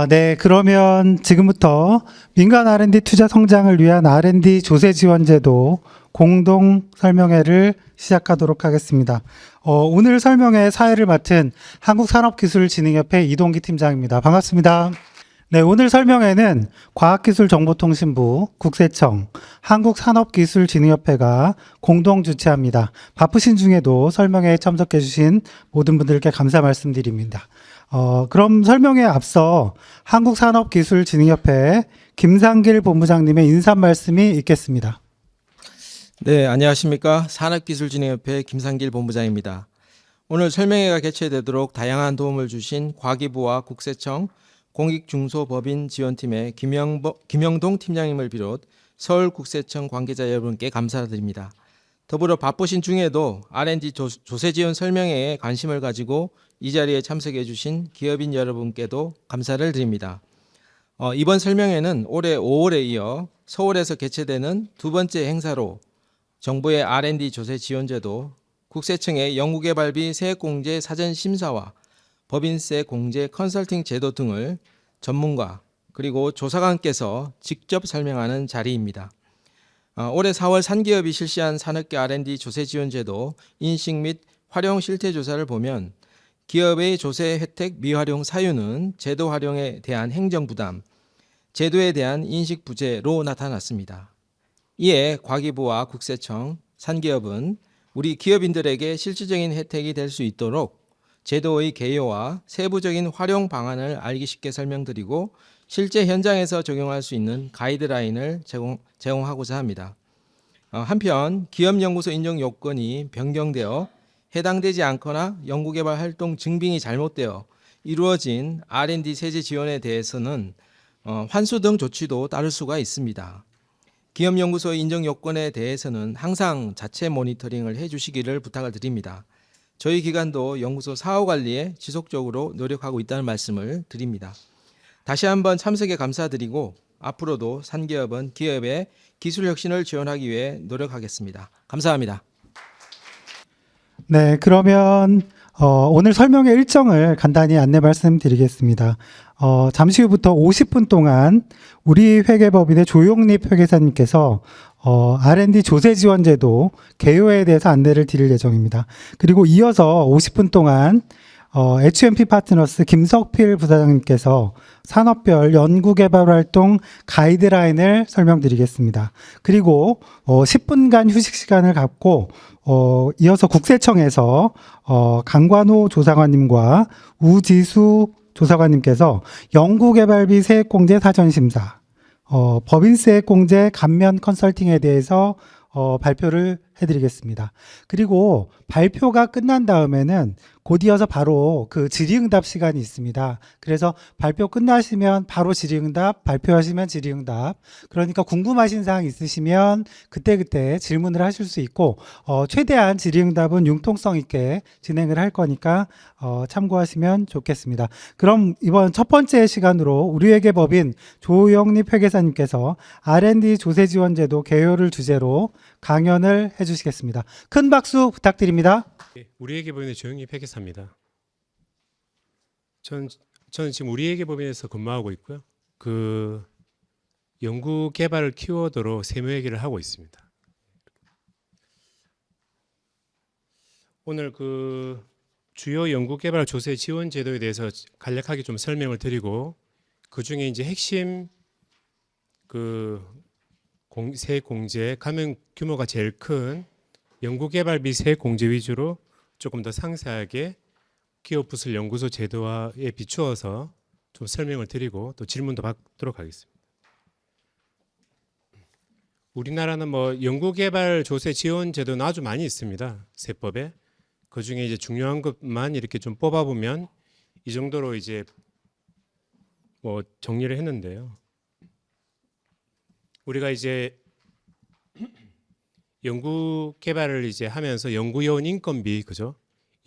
네. 그러면 지금부터 민간 R&D 투자 성장을 위한 R&D 조세 지원 제도 공동 설명회를 시작하도록 하겠습니다. 오늘 설명회 사회를 맡은 한국산업기술진흥협회 이동기 팀장입니다. 반갑습니다. 네, 오늘 설명회는 과학기술정보통신부, 국세청, 한국산업기술진흥협회가 공동 주최합니다. 바쁘신 중에도 설명회에 참석해 주신 모든 분들께 감사 말씀드립니다. 그럼 설명회에 앞서 한국산업기술진흥협회 김상길 본부장님의 인사 말씀이 있겠습니다. 네, 안녕하십니까. 산업기술진흥협회 김상길 본부장입니다. 오늘 설명회가 개최되도록 다양한 도움을 주신 과기부와 국세청, 공익중소법인지원팀의 김영동 팀장님을 비롯 서울국세청 관계자 여러분께 감사드립니다. 더불어 바쁘신 중에도 R&D 조세지원 설명회에 관심을 가지고 이 자리에 참석해 주신 기업인 여러분께도 감사를 드립니다. 이번 설명회는 올해 5월에 이어 서울에서 개최되는 두 번째 행사로 정부의 R&D 조세 지원제도, 국세청의 연구개발비 세액공제 사전심사와 법인세 공제 컨설팅 제도 등을 전문가 그리고 조사관께서 직접 설명하는 자리입니다. 올해 4월 산기업이 실시한 산업계 R&D 조세 지원제도 인식 및 활용 실태 조사를 보면 기업의 조세 혜택 미활용 사유는 제도 활용에 대한 행정부담, 제도에 대한 인식 부재로 나타났습니다. 이에 과기부와 국세청, 산기업은 우리 기업인들에게 실질적인 혜택이 될 수 있도록 제도의 개요와 세부적인 활용 방안을 알기 쉽게 설명드리고 실제 현장에서 적용할 수 있는 가이드라인을 제공하고자 합니다. 한편 기업연구소 인정 요건이 변경되어 해당되지 않거나 연구개발 활동 증빙이 잘못되어 이루어진 R&D 세제 지원에 대해서는 환수 등 조치도 따를 수가 있습니다. 기업연구소 인정 요건에 대해서는 항상 자체 모니터링을 해주시기를 부탁을 드립니다. 저희 기관도 연구소 사후 관리에 지속적으로 노력하고 있다는 말씀을 드립니다. 다시 한번 참석에 감사드리고 앞으로도 산기업은 기업의 기술 혁신을 지원하기 위해 노력하겠습니다. 감사합니다. 네, 그러면 오늘 설명회 일정을 간단히 안내 말씀드리겠습니다. 잠시 후부터 50분 동안 우리 회계법인의 조용립 회계사님께서 R&D 조세 지원 제도 개요에 대해서 안내를 드릴 예정입니다. 그리고 이어서 50분 동안 HMP 파트너스 김석필 부사장님께서 산업별 연구개발 활동 가이드라인을 설명드리겠습니다. 그리고 10분간 휴식 시간을 갖고 이어서 국세청에서 강관호 조사관님과 우지수 조사관님께서 연구개발비 세액공제 사전심사, 법인세액공제 감면 컨설팅에 대해서 발표를 해드리겠습니다. 그리고 발표가 끝난 다음에는 곧 이어서 바로 그 질의응답 시간이 있습니다. 그래서 발표 끝나시면 바로 질의응답, 발표하시면 질의응답. 그러니까 궁금하신 사항 있으시면 그때그때 질문을 하실 수 있고 최대한 질의응답은 융통성 있게 진행을 할 거니까 참고하시면 좋겠습니다. 그럼 이번 첫 번째 시간으로 우리회계 법인 조영립 회계사님께서 R&D 조세지원제도 개요를 주제로 강연을 해주시겠습니다. 큰 박수 부탁드립니다. 우리에게 법인의 조영립 회계사입니다. 저는 지금 우리에게 법인에서 근무하고 있고요. 그 연구 개발을 키워드로 세무회계를 하고 있습니다. 오늘 그 주요 연구 개발 조세 지원 제도에 대해서 간략하게 좀 설명을 드리고 그 중에 이제 핵심 그 세액 공제 감면 규모가 제일 큰 연구개발비 세액 공제 위주로 조금 더 상세하게 기업부설 연구소 제도화에 비추어서 좀 설명을 드리고 또 질문도 받도록 하겠습니다. 우리나라는 뭐 연구개발 조세 지원 제도는 아주 많이 있습니다. 세법에. 그 중에 이제 중요한 것만 이렇게 좀 뽑아보면 이 정도로 이제 뭐 정리를 했는데요. 우리가 이제 연구 개발을 이제 하면서 연구요원 인건비, 그죠?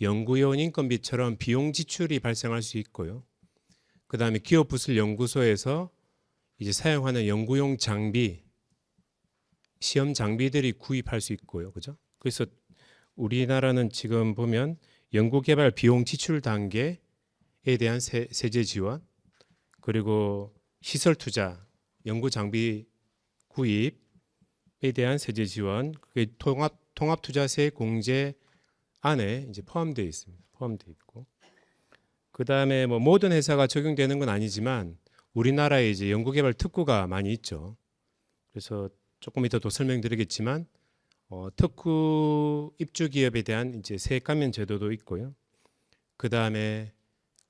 연구요원 인건비처럼 비용 지출이 발생할 수 있고요. 그 다음에 기업부설 연구소에서 이제 사용하는 연구용 장비, 시험 장비들이 구입할 수 있고요, 그죠? 그래서 우리나라는 지금 보면 연구개발 비용 지출 단계에 대한 세제 지원, 그리고 시설 투자, 연구 장비 구입에 대한 세제 지원, 그게 통합 투자세 공제 안에 이제 포함되어 있습니다. 포함되어 있고, 그 다음에 뭐 모든 회사가 적용되는 건 아니지만 우리나라에 이제 연구개발 특구가 많이 있죠. 그래서 조금 이따 또 설명드리겠지만 특구 입주 기업에 대한 이제 세액 감면 제도도 있고요. 그 다음에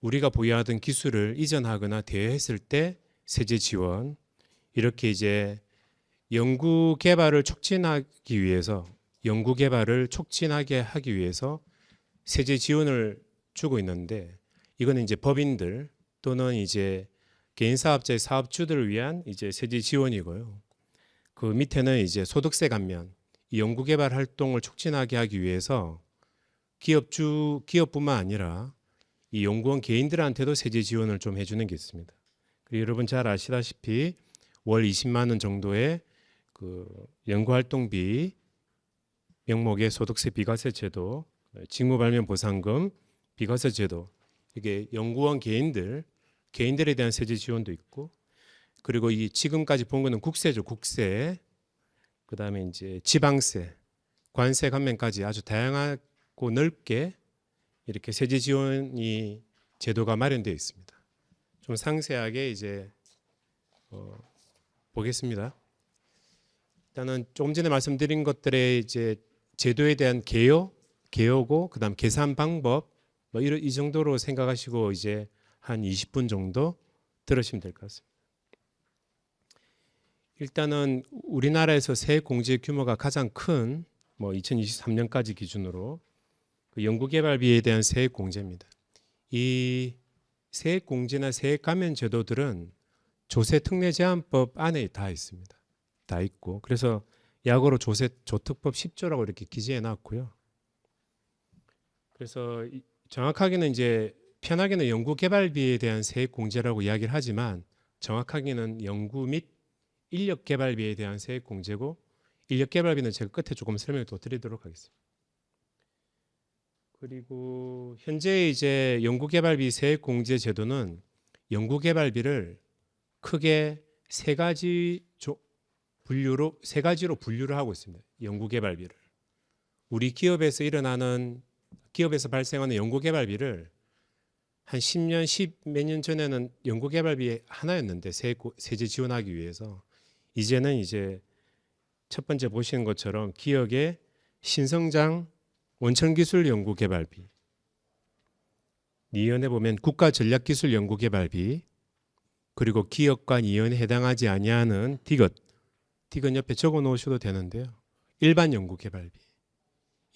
우리가 보유하던 기술을 이전하거나 대여했을 때 세제 지원, 이렇게 이제 연구 개발을 촉진하기 위해서 세제 지원을 주고 있는데, 이거는 이제 법인들 또는 이제 개인 사업자의 사업주들을 위한 이제 세제 지원이고요. 그 밑에는 이제 소득세 감면, 이 연구 개발 활동을 촉진하게 하기 위해서 기업뿐만 아니라 이 연구원 개인들한테도 세제 지원을 좀 해주는 게 있습니다. 그리고 여러분 잘 아시다시피 월 20만 원 정도의 그 연구활동비 명목의 소득세 비과세 제도, 직무발면 보상금 비과세 제도, 이게 연구원 개인들에 대한 세제 지원도 있고, 그리고 이 지금까지 본 거는 국세죠. 국세, 그 다음에 이제 지방세, 관세 감면까지 아주 다양하고 넓게 이렇게 세제 지원이 제도가 마련되어 있습니다. 좀 상세하게 이제 보겠습니다. 일단은 조금 전에 말씀드린 것들의 이제 제도에 대한 개요고, 그다음 계산 방법, 뭐 이 정도로 생각하시고 이제 한 20분 정도 들으시면 될 것 같습니다. 일단은 우리나라에서 세액 공제 규모가 가장 큰 뭐 2023년까지 기준으로 그 연구개발비에 대한 세액 공제입니다. 이 세액 공제나 세액 감면 제도들은 조세 특례 제한법 안에 다 있습니다. 다 있고, 그래서 조특법 10조라고 이렇게 기재해 놨고요. 그래서 정확하게는 이제 편하게는 연구개발비에 대한 세액 공제라고 이야기를 하지만 정확하게는 연구 및 인력개발비에 대한 세액 공제고, 인력개발비는 제가 끝에 조금 설명을 또 드리도록 하겠습니다. 그리고 현재 이제 연구개발비 세액 공제 제도는 연구개발비를 크게 세 가지로 분류를 하고 있습니다. 연구개발비를 우리 기업에서 발생하는 연구개발비를 한 10년, 10 몇 년 전에는 연구개발비 하나였는데 세제 지원하기 위해서, 이제는 이제 첫 번째 보시는 것처럼 기업의 신성장 원천기술 연구개발비, 니은에 보면 국가전략기술 연구개발비, 그리고 기업과 니은에 해당하지 아니하는 디귿 옆에 적어 놓으셔도 되는데요. 일반 연구개발비,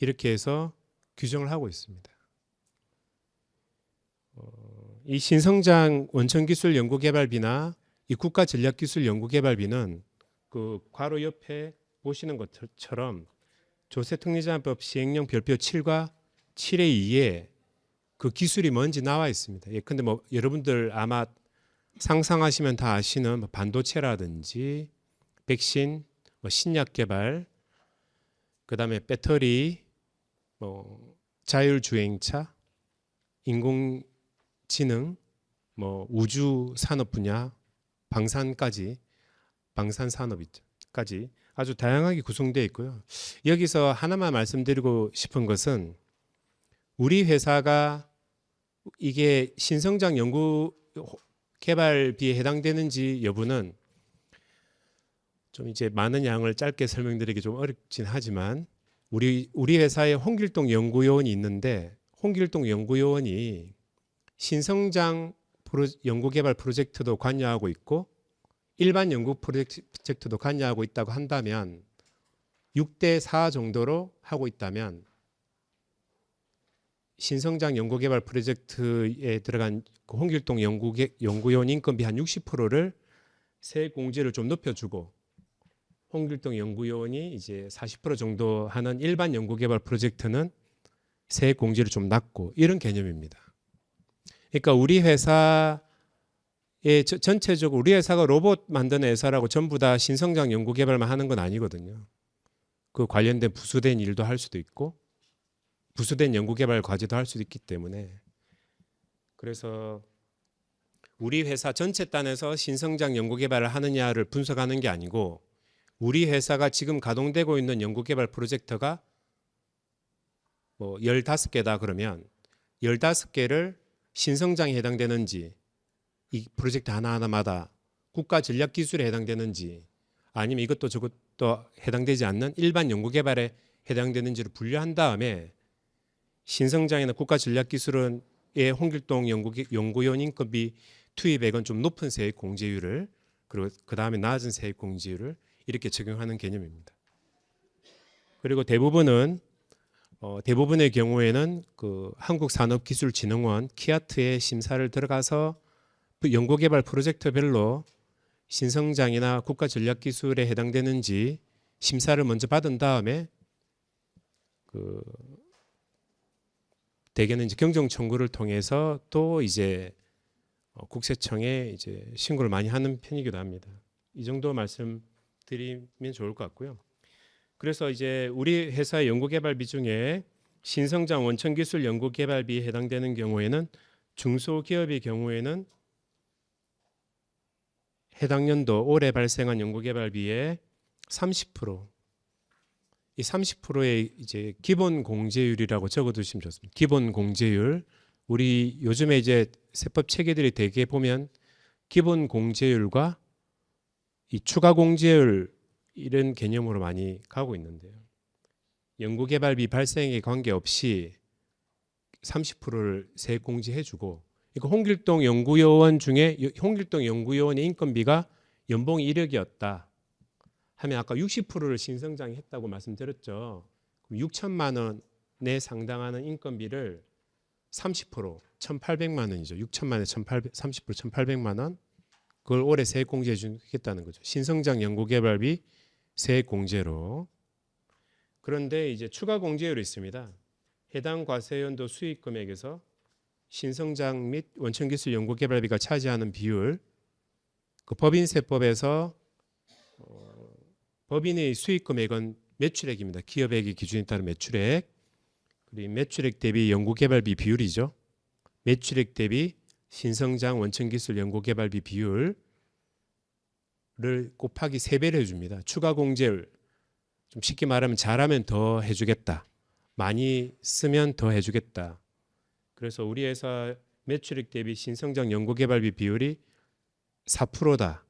이렇게 해서 규정을 하고 있습니다. 이 신성장 원천기술 연구개발비나 이 국가전략기술 연구개발비는 그 괄호 옆에 보시는 것처럼 조세특례제한법 시행령 별표 7과 7의 2에 그 기술이 뭔지 나와 있습니다. 예컨대 뭐 여러분들 아마 상상하시면 다 아시는 반도체라든지 백신, 신약 개발, 그다음에 배터리, 자율주행차, 인공지능, 우주 산업 분야, 방산 산업까지 아주 다양하게 구성되어 있고요. 여기서 하나만 말씀드리고 싶은 것은 우리 회사가 이게 신성장 연구 개발비에 해당되는지 여부는 좀 이제 많은 양을 짧게 설명드리기 좀 어렵긴 하지만, 우리 회사에 홍길동 연구요원이 있는데, 홍길동 연구요원이 신성장 연구개발 프로젝트도 관여하고 있고 일반 연구 프로젝트도 관여하고 있다고 한다면, 6대 4 정도로 하고 있다면 신성장 연구개발 프로젝트에 들어간 그 홍길동 연구요원 인건비 한 60%를 세액 공제를 좀 높여주고, 홍길동 연구요원이 이제 40% 정도 하는 일반 연구개발 프로젝트는 세액 공제를 좀 낮고, 이런 개념입니다. 그러니까 우리 회사의 전체적으로 우리 회사가 로봇 만드는 회사라고 전부 다 신성장 연구개발만 하는 건 아니거든요. 그 관련된 부수된 일도 할 수도 있고 부수된 연구개발 과제도 할 수도 있기 때문에, 그래서 우리 회사 전체 단에서 신성장 연구개발을 하느냐를 분석하는 게 아니고 우리 회사가 지금 가동되고 있는 연구개발 프로젝트가 뭐 15개다 그러면 15개를 신성장에 해당되는지 이 프로젝트 하나하나마다 국가 전략 기술에 해당되는지 아니면 이것도 저것도 해당되지 않는 일반 연구개발에 해당되는지를 분류한 다음에 신성장이나 국가 전략 기술의 홍길동 연구위원 인건비 투입액은 좀 높은 세액 공제율을 그리고 그 다음에 낮은 세액 공제율을 이렇게 적용하는 개념입니다. 그리고 대부분의 경우에는 그 한국산업기술진흥원 키아트의 심사를 들어가서 연구개발 프로젝트별로 신성장이나 국가 전략 기술에 해당되는지 심사를 먼저 받은 다음에 그 대개는 이제 경정 청구를 통해서 또 이제 국세청에 이제 신고를 많이 하는 편이기도 합니다. 이 정도 말씀드리면 좋을 것 같고요. 그래서 이제 우리 회사의 연구개발비 중에 신성장 원천기술 연구개발비에 해당되는 경우에는 중소기업의 경우에는 해당 연도 올해 발생한 연구개발비의 30%, 이 30%의 이제 기본 공제율이라고 적어두시면 좋습니다. 기본 공제율. 우리 요즘에 이제 세법 체계들이 대개 보면 기본 공제율과 이 추가 공제율 이런 개념으로 많이 가고 있는데요. 연구개발비 발생에 관계없이 30%를 세액 공제해주고, 이거 홍길동 연구요원 중에 홍길동 연구요원의 인건비가 연봉이 1억이었다 하면 아까 60%를 신성장이 했다고 말씀드렸죠. 6천만 원에 상당하는 인건비를 30% 1,800만 원이죠. 6천만 원에 30% 1,800만 원 그걸 올해 세액 공제해 주겠다는 거죠. 신성장 연구개발비 세액 공제로. 그런데 이제 추가 공제율이 있습니다. 해당 과세연도 수익 금액에서 신성장 및 원천기술 연구개발비가 차지하는 비율, 그 법인세법에서 법인의 수익 금액은 매출액입니다. 기업액의 기준에 따른 매출액. 그리고 매출액 대비 연구개발비 비율이죠. 매출액 대비 신성장 원천기술 연구개발비 비율을 곱하기 3배를 해줍니다. 추가 공제율, 좀 쉽게 말하면 잘하면 더 해주겠다. 많이 쓰면 더 해주겠다. 그래서 우리 회사 매출액 대비 신성장 연구개발비 비율이 4%다.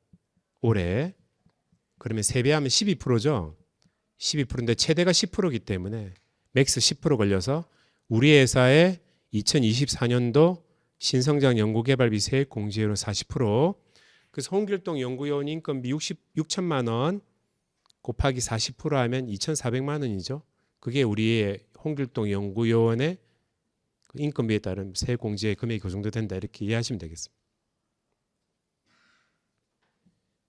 올해. 그러면 3배하면 12%죠. 12%인데 최대가 10%이기 때문에 맥스 10% 걸려서 우리 회사의 2024년도 신성장 연구개발비 세액 공제율은 40%. 그래서 홍길동 연구요원 인건비 6천만 원 곱하기 40% 하면 2,400만 원이죠. 그게 우리의 홍길동 연구요원의 인건비에 따른 세액 공제 금액이 그 정도 된다 이렇게 이해하시면 되겠습니다.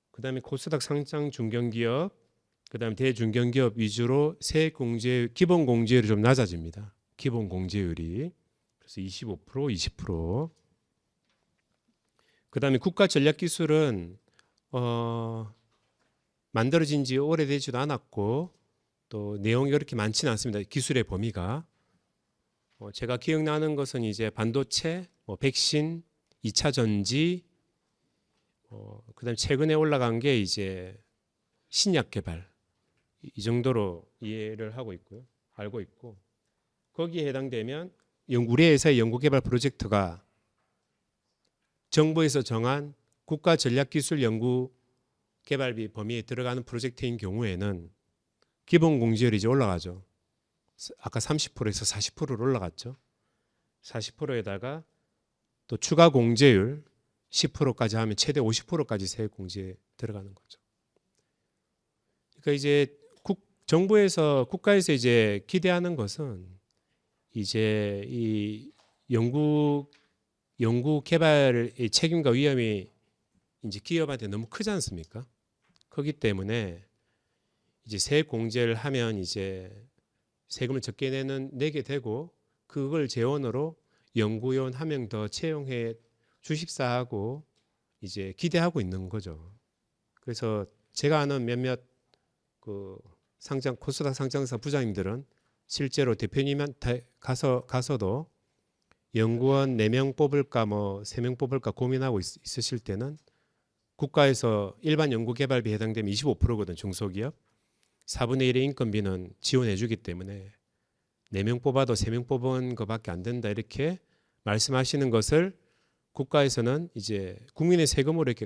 그 다음에 코스닥 상장 중견기업, 그 다음에 대중견기업 위주로 세액 공제 기본 공제율이 좀 낮아집니다. 기본 공제율이 그래서 25%, 20%. 그 다음에 국가 전략 기술은 만들어진 지 오래되지도 않았고 또 내용이 그렇게 많지는 않습니다. 기술의 범위가. 제가 기억나는 것은 이제 반도체, 백신, 2차 전지, 그다음에 최근에 올라간 게 이제 신약 개발 이 정도로 이해를 하고 있고요, 알고 있고 거기에 해당되면 우리 회사의 연구개발 프로젝트가 정부에서 정한 국가 전략기술 연구개발비 범위에 들어가는 프로젝트인 경우에는 기본 공제율이 이제 올라가죠. 아까 30%에서 40%로 올라갔죠. 40%에다가 또 추가 공제율 10%까지 하면 최대 50%까지 세액 공제에 들어가는 거죠. 그러니까 이제 정부에서 국가에서 이제 기대하는 것은 이제 이 연구 개발의 책임과 위험이 이제 기업한테 너무 크지 않습니까? 크기 때문에 이제 세액 공제를 하면 이제 세금을 적게 내게 되고 그걸 재원으로 연구요원 한 명 더 채용해 주십사하고 이제 기대하고 있는 거죠. 그래서 제가 아는 몇몇 그 코스닥 상장사 부장님들은 실제로 대표님한테 가서도 연구원 4명 뽑을까 뭐 3명 뽑을까 고민하고 있으실 때는 국가에서 일반 연구개발비 해당되면 25%거든 중소기업. 4분의 1의 인건비는 지원해 주기 때문에 4명 뽑아도 3명 뽑은 것밖에 안 된다 이렇게 말씀하시는 것을 국가에서는 이제 국민의 세금으로 이렇게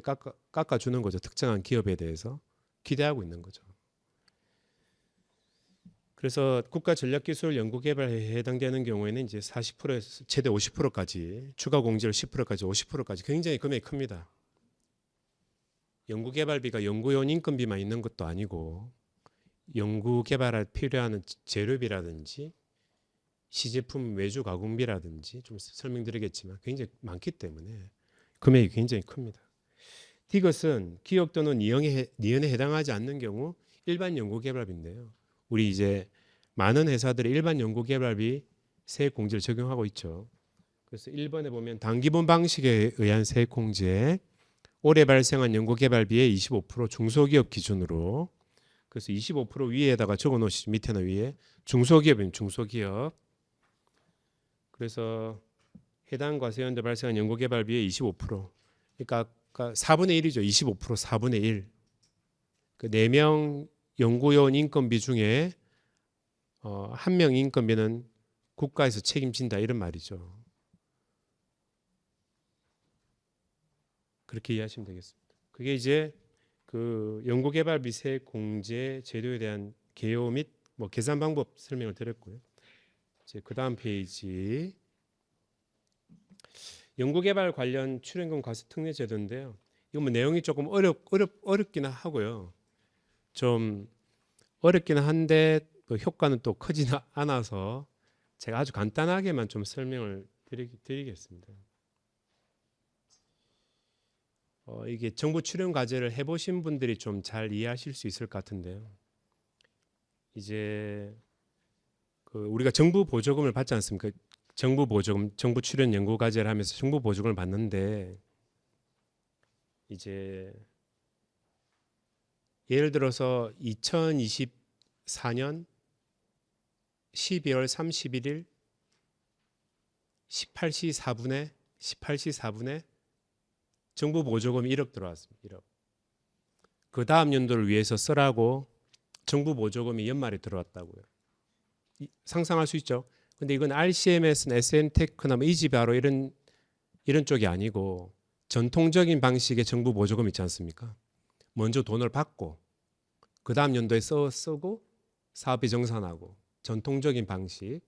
깎아주는 거죠. 특정한 기업에 대해서 기대하고 있는 거죠. 그래서 국가전략기술연구개발에 해당되는 경우에는 이제 40%에서 최대 50%까지 추가 공제를 10%까지 50%까지 굉장히 금액이 큽니다. 연구개발비가 연구용 인건비만 있는 것도 아니고 연구개발에 필요한 재료비라든지 시제품 외주 가공비라든지 좀 설명드리겠지만 굉장히 많기 때문에 금액이 굉장히 큽니다. 이것은 기업 또는 니은에 해당하지 않는 경우 일반 연구개발비인데요. 우리 이제 많은 회사들이 일반 연구개발비 세액공제를 적용하고 있죠. 그래서 1번에 보면 단기본 방식에 의한 세액공제, 올해 발생한 연구개발비의 25% 중소기업 기준으로, 그래서 25% 위에다가 적어놓으시죠. 밑에나 위에 중소기업입니다. 중소기업. 그래서 해당 과세연도 발생한 연구개발비의 25%. 그러니까 4분의 1이죠. 25% 4분의 1. 그 4명 연구요원 인건비 중에 1명 인건비는 국가에서 책임진다 이런 말이죠. 그렇게 이해하시면 되겠습니다. 그게 이제 그 연구개발비 세액 공제 제도에 대한 개요 및 뭐 계산 방법 설명을 드렸고요. 이제 그 다음 페이지 연구개발 관련 출연금 과세 특례 제도인데요. 이거 뭐 내용이 조금 어렵기는 하고요. 좀 어렵기는 한데 또 효과는 또 크지는 않아서 제가 아주 간단하게만 좀 설명을 드리겠습니다. 이게 정부 출연 과제를 해보신 분들이 좀 잘 이해하실 수 있을 것 같은데요. 이제 그 우리가 정부 보조금을 받지 않습니까? 정부 보조금, 정부 출연 연구 과제를 하면서 정부 보조금을 받는데 이제 예를 들어서 2024년 12월 31일 18시 4분에 정부 보조금이 1억 들어왔습니다. 1억. 그 다음 연도를 위해서 쓰라고 정부 보조금이 연말에 들어왔다고요. 상상할 수 있죠. 근데 이건 RCMS나 SN테크나 뭐 이지바로 이런 쪽이 아니고 전통적인 방식의 정부 보조금 있지 않습니까? 먼저 돈을 받고 그 다음 연도에 쓰고 사업비 정산하고 전통적인 방식.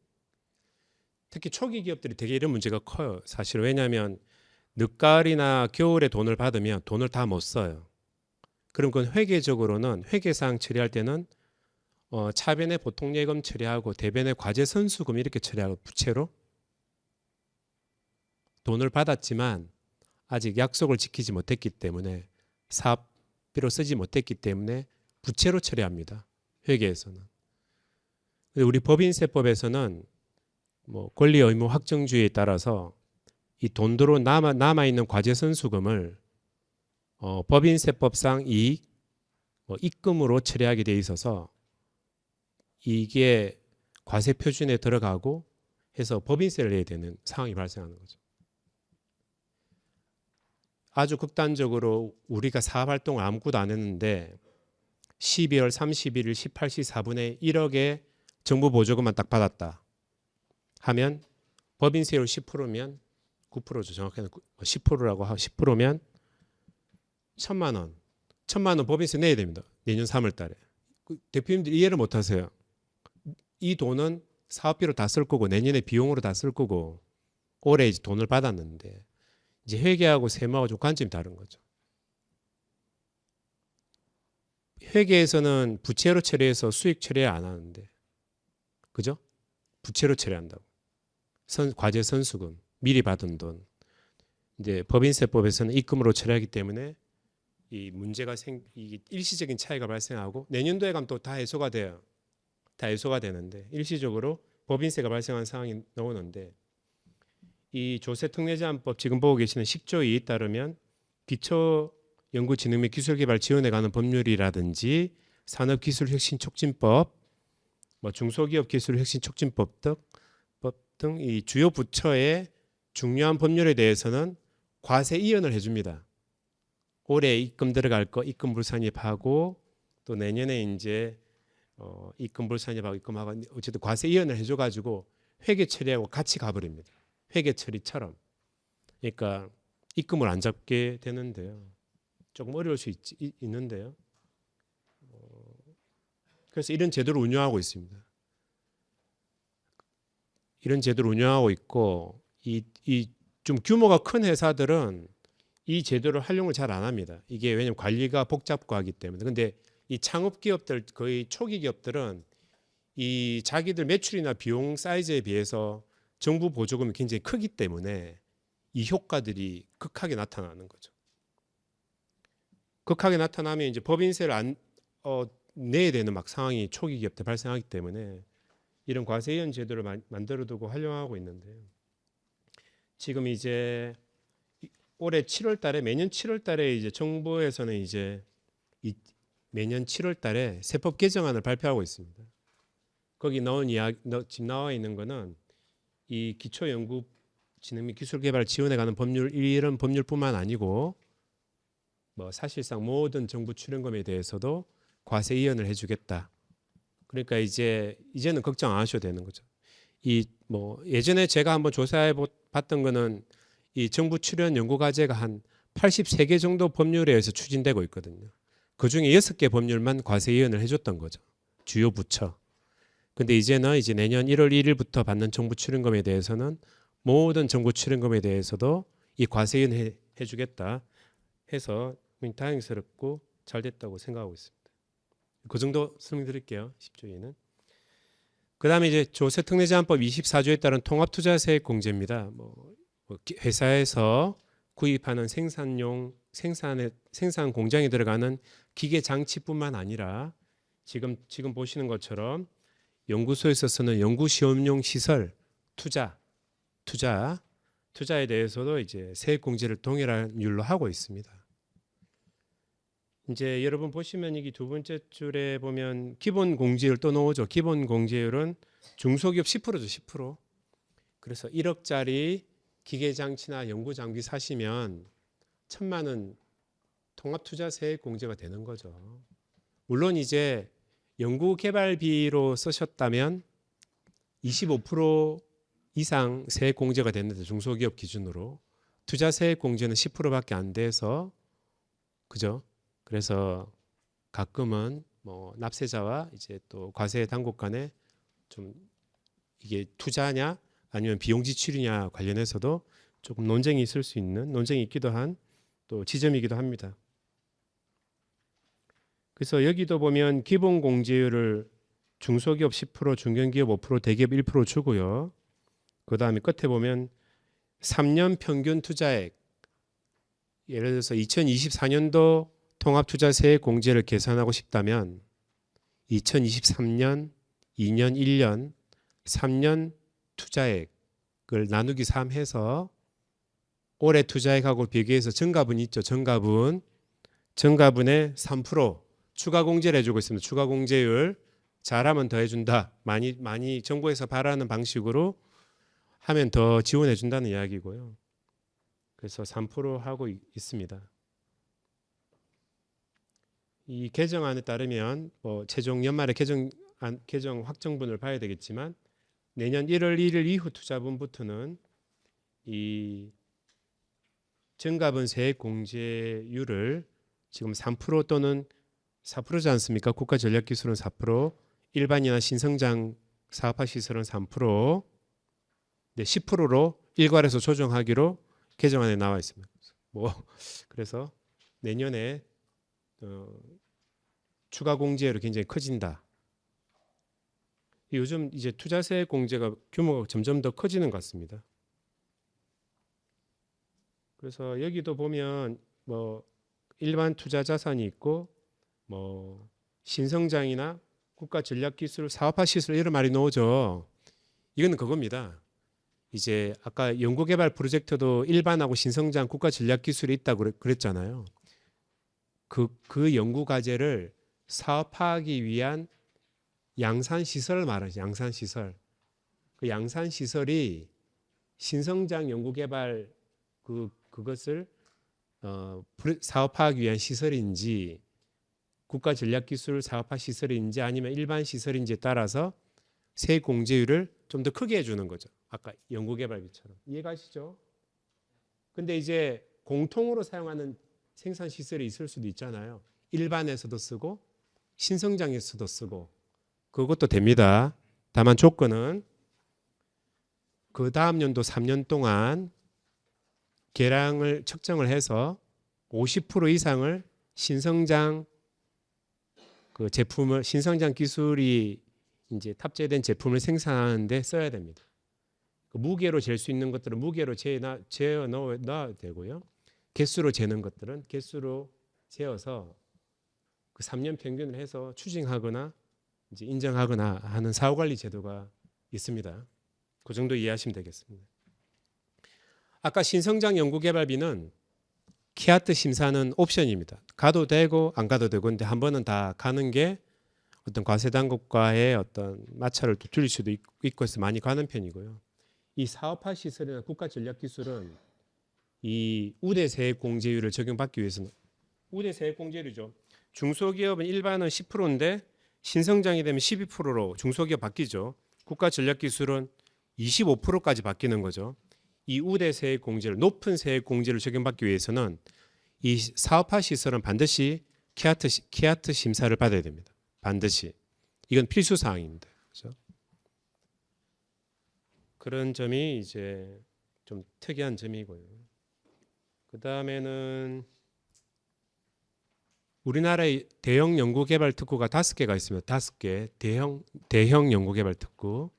특히 초기 기업들이 되게 이런 문제가 커요. 사실 왜냐하면 늦가을이나 겨울에 돈을 받으면 돈을 다 못 써요. 그럼 그건 회계적으로는 회계사항 처리할 때는 차변에 보통예금 처리하고 대변에 과제선수금 이렇게 처리하고 부채로 돈을 받았지만 아직 약속을 지키지 못했기 때문에 사업비로 쓰지 못했기 때문에 부채로 처리합니다. 회계에서는. 우리 법인세법에서는 뭐 권리 의무 확정주의에 따라서 이 돈으로 남아있는 과제선수금을 법인세법상 이익, 입금으로 처리하게 돼 있어서 이게 과세 표준에 들어가고 해서 법인세를 내야 되는 상황이 발생하는 거죠. 아주 극단적으로 우리가 사업활동을 아무것도 안 했는데 12월 31일 18시 4분에 1억의 정부 보조금만 딱 받았다 하면 법인세율 10%면 9%죠. 정확하게 10%라고 하고 10%면 1,000만 원. 1,000만 원 법인세 내야 됩니다. 내년 3월 달에. 대표님들 이해를 못 하세요. 이 돈은 사업비로 다 쓸 거고 내년에 비용으로 다 쓸 거고 올해 이제 돈을 받았는데 이제 회계하고 세무하고 좀 관점이 다른 거죠. 회계에서는 부채로 처리해서 수익 처리 안 하는데 그죠? 부채로 처리한다고. 과제 선수금 미리 받은 돈. 이제 법인세법에서는 입금으로 처리하기 때문에 이 문제가 이 일시적인 차이가 발생하고 내년도에 가면 또 다 해소가 돼요. 다 해소가 되는데 일시적으로 법인세가 발생한 상황이 나오는데 이 조세특례제한법 지금 보고 계시는 10조 2에 따르면 기초연구진흥 및 기술개발 지원에 관한 법률이라든지 산업기술혁신촉진법, 뭐 중소기업 기술혁신촉진법 등 이 주요 부처의 중요한 법률에 대해서는 과세 이연을 해줍니다. 올해 입금 들어갈 거 입금 불산입하고 또 내년에 이제 입금 불산입하고 입금하고 어쨌든 과세 이연을 해줘가지고 회계 처리하고 같이 가버립니다. 회계 처리처럼. 그러니까 입금을 안 잡게 되는데요. 조금 어려울 수 있는데요. 그래서 이런 제도를 운영하고 있습니다. 이런 제도를 운영하고 있고 이 좀 규모가 큰 회사들은 이 제도를 활용을 잘 안 합니다. 이게 왜냐하면 관리가 복잡고 하기 때문에. 근데 이 창업 기업들 거의 초기 기업들은 이 자기들 매출이나 비용 사이즈에 비해서 정부 보조금이 굉장히 크기 때문에 이 효과들이 극하게 나타나는 거죠. 극하게 나타나면 이제 법인세를 내야 되는 막 상황이 초기 기업 때 발생하기 때문에 이런 과세이연 제도를 만들어두고 활용하고 있는데요. 지금 이제 올해 7월 달에 매년 7월 달에 이제 정부에서는 이제 매년 7월 달에 세법 개정안을 발표하고 있습니다. 거기 지금 나와 있는 거는 이 기초연구 진흥 및 기술개발 지원에 관한 법률 이런 법률뿐만 아니고 뭐 사실상 모든 정부 출연금에 대해서도 과세 이연을 해주겠다. 그러니까 이제는 걱정 안 하셔도 되는 거죠. 예전에 제가 한번 조사해 봤던 거는 이 정부 출연 연구 과제가 한 83개 정도 법률에 의해서 추진되고 있거든요. 그 중에 6개 법률만 과세 이연을 해줬던 거죠. 주요 부처. 근데 이제는 이제 내년 1월 1일부터 받는 정부 출연금에 대해서는 모든 정부 출연금에 대해서도 이 과세 이연 해주겠다 해서 다행스럽고 잘 됐다고 생각하고 있습니다. 그 정도 설명드릴게요. 10조에는. 그 다음에 이제 조세특례제한법 24조에 따른 통합투자세액 공제입니다. 회사에서 구입하는 생산 공장에 들어가는 기계 장치뿐만 아니라 지금 보시는 것처럼 연구소에서 쓰는 연구시험용 시설 투자에 대해서도 이제 세액 공제를 동일한 율로 하고 있습니다. 이제 여러분 보시면 이게 두 번째 줄에 보면 기본 공제율 또 나오죠. 기본 공제율은 중소기업 10%죠. 10%. 그래서 1억짜리 기계장치나 연구장비 사시면 1,000만 원 통합투자세액 공제가 되는 거죠. 물론 이제 연구개발비로 쓰셨다면 25% 이상 세액 공제가 되는데 중소기업 기준으로 투자세액 공제는 10%밖에 안 돼서 그죠? 그래서 가끔은 납세자와 이제 또 과세 당국 간에 좀 이게 투자냐 아니면 비용 지출이냐 관련해서도 조금 논쟁이 있을 수 있는 논쟁이 있기도 한 또 지점이기도 합니다. 그래서 여기도 보면 기본 공제율을 중소기업 10%, 중견기업 5%, 대기업 1% 주고요. 그 다음에 끝에 보면 3년 평균 투자액 예를 들어서 2024년도 통합투자세액 공제를 계산하고 싶다면 2023년, 2년, 1년, 3년 투자액을 나누기 3 해서 올해 투자액하고 비교해서 정가분 있죠. 정가분의 3% 추가 공제를 해주고 있습니다. 추가 공제율 잘하면 더 해준다. 많이 정부에서 바라는 방식으로 하면 더 지원해 준다는 이야기고요. 그래서 3% 하고 있습니다. 이 개정안에 따르면 최종 연말에 개정 확정분을 봐야 되겠지만 내년 1월 1일 이후 투자분부터는 이 정가분 세액 공제율을 지금 3% 또는 4%지 않습니까? 국가전략기술은 4%, 일반이나 신성장 사업화 시설은 3%, 10%로 일괄해서 조정하기로 개정안에 나와 있습니다. 그래서 내년에 추가 공제율이 굉장히 커진다. 요즘 이제 투자세 공제가 규모가 점점 더 커지는 것 같습니다. 그래서 여기도 보면 일반 투자 자산이 있고 신성장이나 국가 전략기술 사업화 시설 이런 말이 나오죠. 이거는 그겁니다. 이제 아까 연구개발 프로젝트도 일반하고 신성장 국가 전략기술이 있다고 그랬잖아요. 그 연구 과제를 사업화하기 위한 양산 시설을 말하죠. 양산 시설. 그 양산 시설이 신성장 연구개발 그것을 사업화하기 위한 시설인지 국가전략기술 사업화 시설인지 아니면 일반 시설인지에 따라서 세 공제율을 좀 더 크게 해주는 거죠. 아까 연구개발비처럼. 이해가시죠? 근데 이제 공통으로 사용하는 생산 시설이 있을 수도 있잖아요. 일반에서도 쓰고 신성장에서도 쓰고 그것도 됩니다. 다만 조건은 그 다음 연도 3년 동안 계량을 측정을 해서 50% 이상을 신성장 그 제품을 신성장 기술이 이제 탑재된 제품을 생산하는데 써야 됩니다. 그 무게로 잴 수 있는 것들은 무게로 재어 넣어야 되고요. 개수로 재는 것들은 개수로 재어서 그 3년 평균을 해서 추징하거나 이제 인정하거나 하는 사후관리 제도가 있습니다. 그 정도 이해하시면 되겠습니다. 아까 신성장 연구개발비는 키아트 심사는 옵션입니다. 가도 되고 안 가도 되고 근데 한 번은 다 가는 게 어떤 과세당국과의 어떤 마찰을 두드릴 수도 있고 해서 많이 가는 편이고요. 이 사업화 시설이나 국가전략기술은 이 우대세액 공제율을 적용받기 위해서는 우대세액 공제율이죠. 중소기업은 일반은 10%인데 신성장이 되면 12%로 중소기업 바뀌죠. 국가전략기술은 25%까지 바뀌는 거죠. 이 우대세액 공제를 높은 세액 공제를 적용받기 위해서는 이 사업화 시설은 반드시 키아트 심사를 받아야 됩니다. 반드시. 이건 필수 사항입니다. 그렇죠? 그런 점이 이제 좀 특이한 점이고요. 그 다음에는 우리나라의 대형 연구개발 특구가 5개가 있습니다. 5개 대형 연구개발 특구.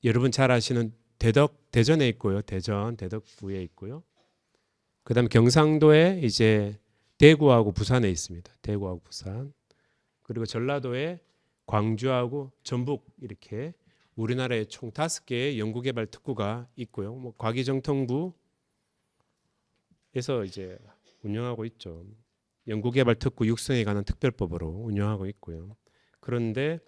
여러분 잘 아시는 대전에 있고요. 대덕구에 있고요. 그다음에 경상도에 이제 대구하고 부산에 있습니다. 대구하고 부산. 그리고 전라도에 광주하고 전북 이렇게 우리나라에 총 5개의 연구개발 특구가 있고요. 뭐 과기정통부에서 이제 운영하고 있죠. 연구개발 특구 육성에 관한 특별법으로 운영하고 있고요. 그런데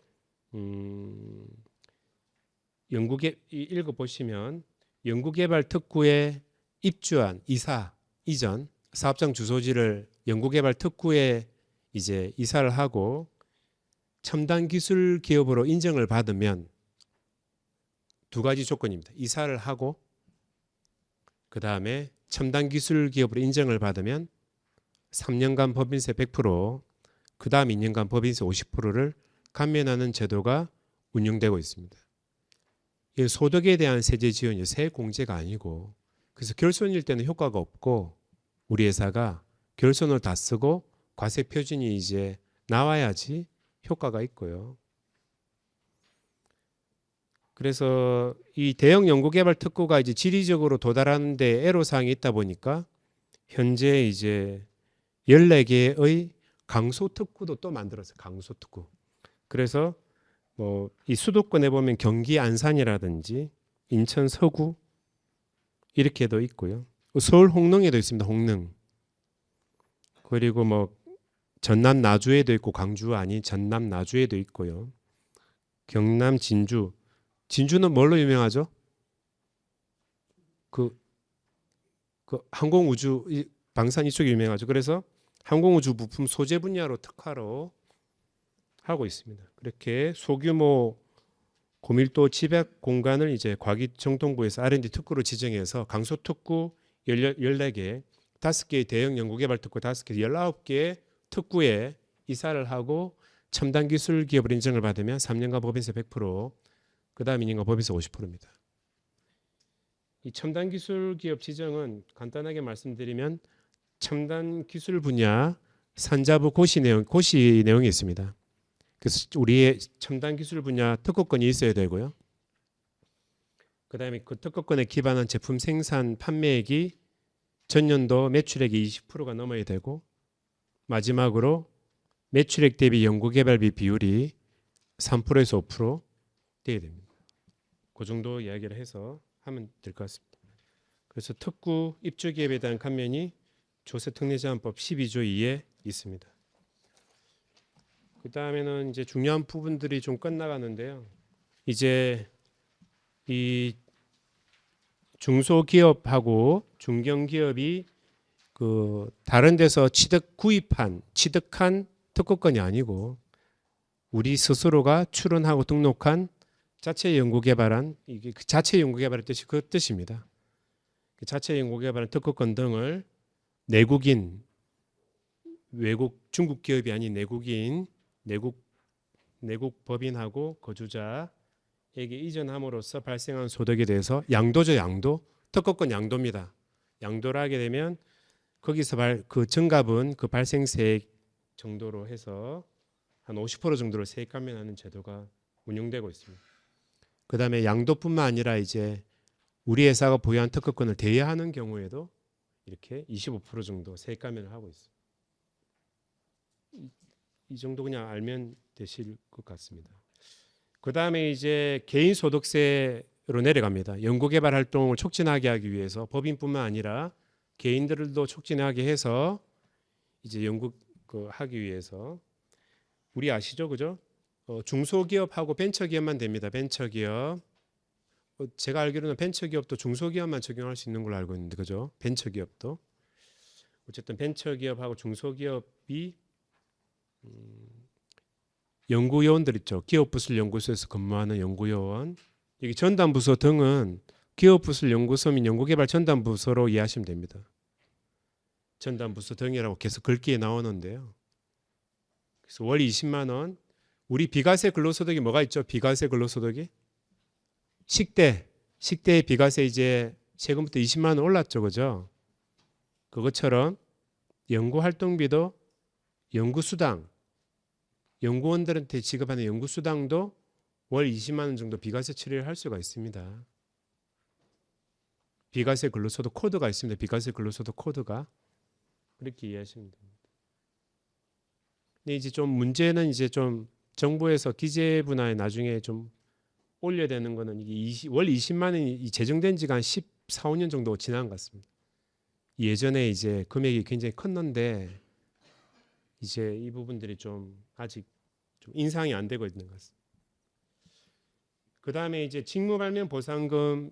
읽어보시면 연구개발 특구에 입주한 이전 사업장 주소지를 연구개발 특구에 이제 이사를 하고 첨단 기술 기업으로 인정을 받으면 두 가지 조건입니다. 이사를 하고 그 다음에 첨단 기술 기업으로 인정을 받으면 3년간 법인세 100%, 그 다음 2년간 법인세 50%를 감면하는 제도가 운영되고 있습니다. 이 소득에 대한 세제 지원이 세액 공제가 아니고 그래서 결손일 때는 효과가 없고 우리 회사가 결손을 다 쓰고 과세 표준이 이제 나와야지 효과가 있고요. 그래서 이 대형 연구개발 특구가 이제 지리적으로 도달하는데 애로사항이 있다 보니까 현재 이제 14개의 강소특구도 또 만들었어요. 강소특구. 그래서 뭐 이 수도권에 보면 경기 안산이라든지 인천 서구 이렇게도 있고요. 서울 홍릉에도 있습니다. 홍릉. 그리고 뭐 전남 나주에도 있고 광주 아닌 전남 나주에도 있고요. 경남 진주. 진주는 뭘로 유명하죠? 그 항공우주 방산 이쪽이 유명하죠. 그래서 항공우주 부품 소재 분야로 특화로 하고 있습니다. 그렇게 소규모 고밀도 집약 공간을 이제 과기정통부에서 R&D 특구로 지정해서 강소특구 14개, 5개의 대형 연구개발 특구 5개, 19개의 특구에 이사를 하고 첨단 기술 기업을 인정을 받으면 3년간 법인세 100%, 그 다음 2년간 법인세 50%입니다. 이 첨단 기술 기업 지정은 간단하게 말씀드리면 첨단 기술 분야 산자부 고시 내용이 있습니다. 그래서 우리의 첨단 기술 분야 특허권이 있어야 되고요. 그 다음에 그 특허권에 기반한 제품 생산 판매액이 전년도 매출액이 20%가 넘어야 되고 마지막으로 매출액 대비 연구개발비 비율이 3%에서 5% 돼야 됩니다. 그 정도 이야기를 해서 하면 될 것 같습니다. 그래서 특구 입주기업에 대한 감면이 조세특례제한법 12조 2에 있습니다. 그 다음에는 이제 중요한 부분들이 좀 끝나가는데요. 이제 이 중소기업하고 중견기업이 다른 데서 취득한 특허권이 아니고 우리 스스로가 출원하고 등록한 자체 연구개발한 이게 그 자체 연구개발의 뜻이 그 뜻입니다. 그 자체 연구개발한 특허권 등을 내국인 외국 중국 기업이 아닌 내국 법인하고 거주자에게 이전함으로써 발생한 소득에 대해서 양도죠. 양도. 특허권 양도입니다. 양도를 하게 되면 거기서 그 증가분 그 발생세액 정도로 해서 한 50% 정도를 세액 감면하는 제도가 운영되고 있습니다. 그다음에 양도뿐만 아니라 이제 우리 회사가 보유한 특허권을 대여하는 경우에도 이렇게 25% 정도 세액 감면을 하고 있습니다. 이 정도 그냥 알면 되실 것 같습니다. 그다음에 이제 개인 소득세로 내려갑니다. 연구개발 활동을 촉진하게 하기 위해서 법인뿐만 아니라 개인들도 촉진하게 해서 이제 하기 위해서 우리 아시죠, 그죠? 중소기업하고 벤처기업만 됩니다. 벤처기업. 제가 알기로는 벤처기업도 중소기업만 적용할 수 있는 걸로 알고 있는데, 그죠? 벤처기업도. 어쨌든 벤처기업하고 중소기업이 연구요원들 있죠. 기업부설연구소에서 근무하는 연구요원. 여기 전담부서 등은 기업부설연구소 및 연구개발 전담부서로 이해하시면 됩니다. 전담부서 등이라고 계속 글귀에 나오는데요. 그래서 월 20만 원. 우리 비과세 근로소득이 뭐가 있죠? 비과세 근로소득이 식대 비과세 이제 세금부터 20만 원 올랐죠, 그죠? 그것처럼 연구활동비도 연구수당, 연구원들한테 지급하는 연구수당도 월 20만 원 정도 비과세 처리를 할 수가 있습니다. 비과세 근로소득 코드가 있습니다. 비과세 근로소득 코드가. 그렇게 이해하시면 됩니다. 근데 이제 좀 문제는 이제 좀 정부에서 기재 분야에 나중에 좀 올려야 되는 거는 이게 월 20만 원이 제정된 지가 한 14, 15년 정도 지난 것 같습니다. 예전에 이제 금액이 굉장히 컸는데 이제 이 부분들이 좀 아직 좀 인상이 안 되고 있는 것 같습니다. 그 다음에 이제 직무발명 보상금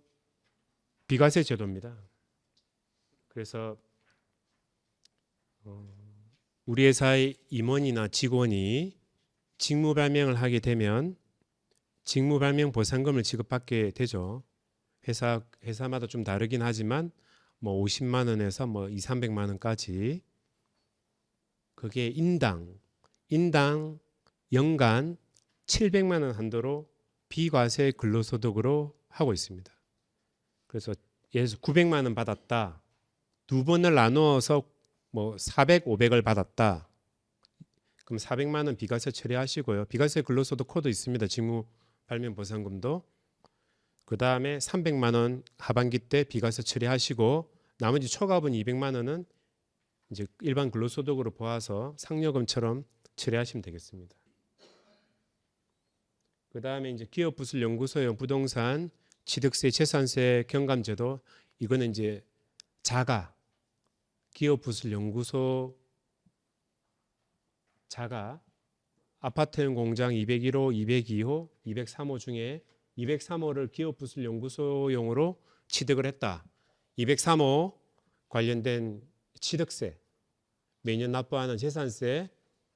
비과세 제도입니다. 그래서 우리 회사의 임원이나 직원이 직무발명을 하게 되면 직무발명 보상금을 지급받게 되죠. 회사마다 좀 다르긴 하지만 뭐 50만 원에서 뭐 2, 300만 원까지. 그게 인당 연간 700만 원 한도로 비과세 근로소득으로 하고 있습니다. 그래서 예를 들어서 900만 원 받았다. 두 번을 나누어서 뭐 400, 500을 받았다. 그럼 400만 원 비과세 처리하시고요. 비과세 근로소득 코드 있습니다. 직무 발명 보상금도. 그 다음에 300만 원 하반기 때 비과세 처리하시고 나머지 초과분 200만 원은 이제 일반 근로소득으로 보아서 상여금처럼 처리하시면 되겠습니다. 그 다음에 이제 기업부설연구소용 부동산 취득세 재산세 경감제도. 이거는 이제 기업부설연구소 아파트형 공장 201호, 202호, 203호 중에 203호를 기업부설연구소용으로 취득을 했다. 203호 관련된 취득세, 매년 납부하는 재산세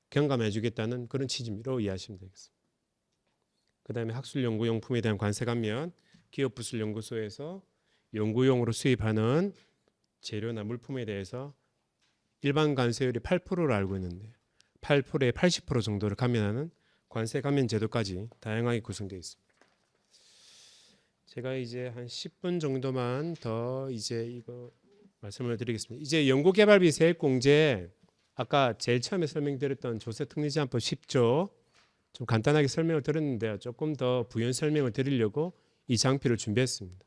경감해 주겠다는 그런 취지로 이해하시면 되겠습니다. 그 다음에 학술연구용품에 대한 관세 감면, 기업부설연구소에서 연구용으로 수입하는 재료나 물품에 대해서 일반 관세율이 8%를 알고 있는데 8%에 80% 정도를 감면하는 관세 감면 제도까지 다양하게 구성되어 있습니다. 제가 이제 한 10분 정도만 더 이제 이거 말씀을 드리겠습니다. 이제 연구개발비 세액공제, 아까 제일 처음에 설명드렸던 조세특례제한법 10조 좀 간단하게 설명을 드렸는데요. 조금 더 부연 설명을 드리려고 이 장표를 준비했습니다.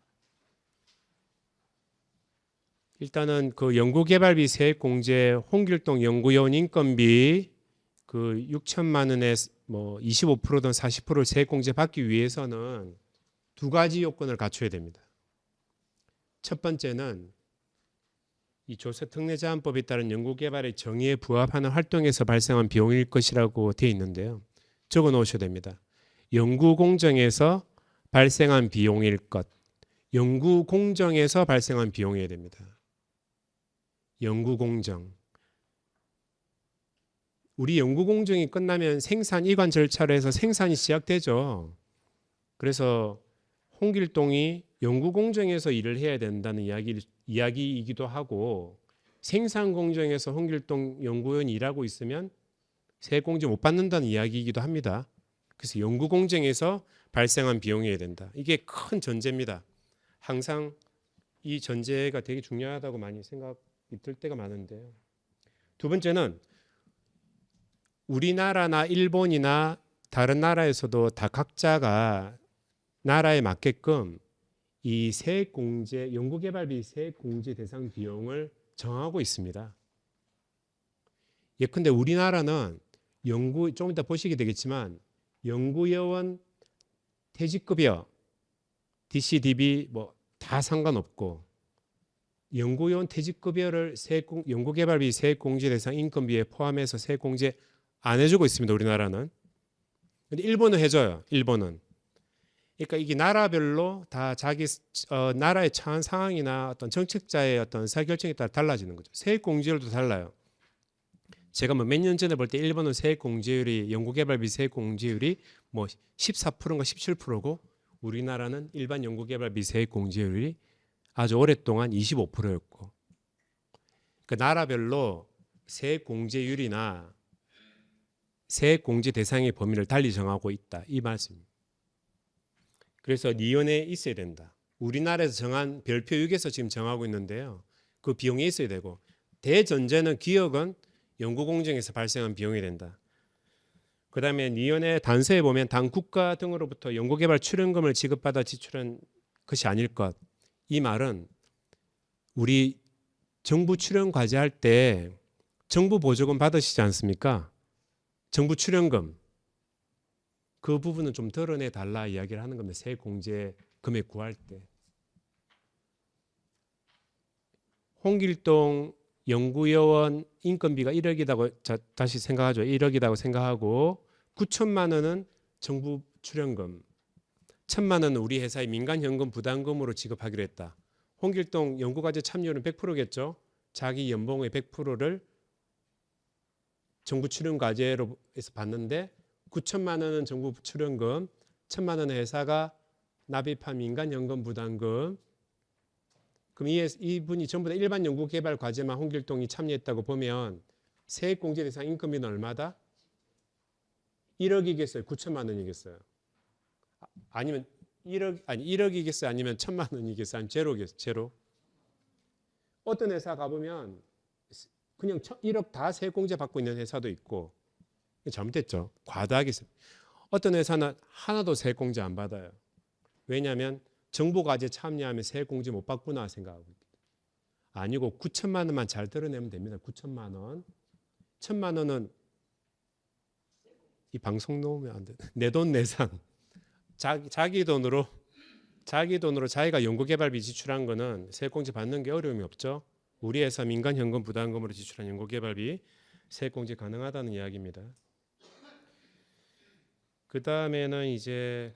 일단은 그 연구개발비 세액공제 홍길동 연구요원 인건비 그 6천만 원에 뭐 25%든 40%를 세액공제 받기 위해서는 두 가지 요건을 갖춰야 됩니다. 첫 번째는 이 조세특례제한법에 따른 연구개발의 정의에 부합하는 활동에서 발생한 비용일 것이라고 되어 있는데요. 적어 놓으셔야 됩니다. 연구공정에서 발생한 비용일 것, 연구 공정에서 발생한 비용이어야 됩니다. 연구 공정. 우리 연구 공정이 끝나면 생산 이관 절차로 해서 생산이 시작되죠. 그래서 홍길동이 연구 공정에서 일을 해야 된다는 이야기이기도 하고, 생산 공정에서 홍길동 연구원이 일하고 있으면 세액공제 못 받는다는 이야기이기도 합니다. 그래서 연구 공정에서 발생한 비용이어야 된다. 이게 큰 전제입니다. 항상 이 전제가 되게 중요하다고 많이 생각이 들 때가 많은데요. 두 번째는 우리나라나 일본이나 다른 나라에서도 다 각자가 나라에 맞게끔 이 세액공제, 연구개발비 세액공제 대상 비용을 정하고 있습니다. 예컨대 우리나라는 좀 이따 보시게 되겠지만 연구요원 퇴직급여, DCDB 뭐 다 상관없고, 연구요원 퇴직급여를 연구개발비 세액공제 대상 인건비에 포함해서 세액공제 안 해주고 있습니다. 우리나라는. 근데 일본은 해줘요. 일본은. 그러니까 이게 나라별로 다 자기 나라의 처한 상황이나 어떤 정책자의 어떤 의사결정에 따라 달라지는 거죠. 세액공제율도 달라요. 제가 뭐 몇 년 전에 볼 때 일본은 세액공제율이, 연구개발비 세액공제율이 뭐 14%인가 17%고 우리나라는 일반 연구개발비 세액공제율이 아주 오랫동안 25%였고, 그 나라별로 세액공제율이나 세액공제 대상의 범위를 달리 정하고 있다, 이 말씀입니다. 그래서 니은에 있어야 된다. 우리나라에서 정한 별표 6에서 지금 정하고 있는데요. 그 비용이 있어야 되고, 대전제는 기억은 연구공정에서 발생한 비용이 된다. 그 다음에 니은의 단서에 보면 당 국가 등으로부터 연구개발 출연금을 지급받아 지출한 것이 아닐 것. 이 말은 우리 정부 출연 과제할 때 정부 보조금 받으시지 않습니까? 정부 출연금. 그 부분은 좀 덜어내 달라 이야기를 하는 겁니다. 세액공제 금액 구할 때. 홍길동 연구요원 인건비가 1억이라고 다시 생각하죠. 1억이라고 생각하고 9천만 원은 정부 출연금, 1천만 원은 우리 회사의 민간현금 부담금으로 지급하기로 했다. 홍길동 연구과제 참여율은 100%겠죠. 자기 연봉의 100%를 정부 출연과제로 해서 받는데 9천만 원은 정부 출연금, 1천만 원은 회사가 납입한 민간연금 부담금. 그럼 이분이 전부 다 일반 연구개발 과제만 홍길동이 참여했다고 보면 세액공제 대상 인건비는 얼마다? 1억이겠어요? 9천만 원이겠어요? 아니면 1억이겠어요? 아니면 1천만 원이겠어요? 아니면 제로겠어요? 제로? 어떤 회사 가보면 그냥 1억 다 세액공제 받고 있는 회사도 있고, 잘못됐죠. 과다하게. 어떤 회사는 하나도 세액공제 안 받아요. 왜냐하면 정부 과제 참여하면 세액공제 못 받구나 생각하고 있거든요. 아니고 9천만 원만 잘 드러내면 됩니다. 9천만 원. 1천만 원은 이 방송 놓으면 안 돼. 내 돈 내산. 자기 돈으로 자기가 연구개발비 지출한 거는 세액공제 받는 게 어려움이 없죠. 우리 회사 민간현금 부담금으로 지출한 연구개발비 세액공제 가능하다는 이야기입니다. 그 다음에는 이제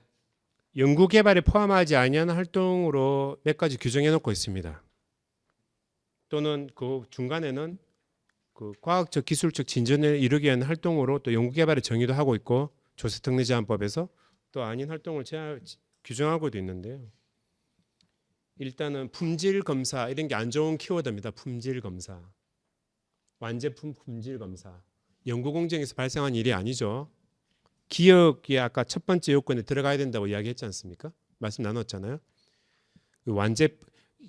연구개발에 포함하지 아니하는 활동으로 몇 가지 규정해 놓고 있습니다. 또는 그 중간에는 그 과학적 기술적 진전을 이루기 위한 활동으로 또 연구개발의 정의도 하고 있고, 조세특례제한법에서 또 아닌 활동을 규정하고도 있는데요. 일단은 품질 검사, 이런 게 안 좋은 키워드입니다. 품질 검사, 완제품 품질 검사, 연구 공정에서 발생한 일이 아니죠. 기업이 아까 첫 번째 요건에 들어가야 된다고 이야기했지 않습니까? 말씀 나눴잖아요.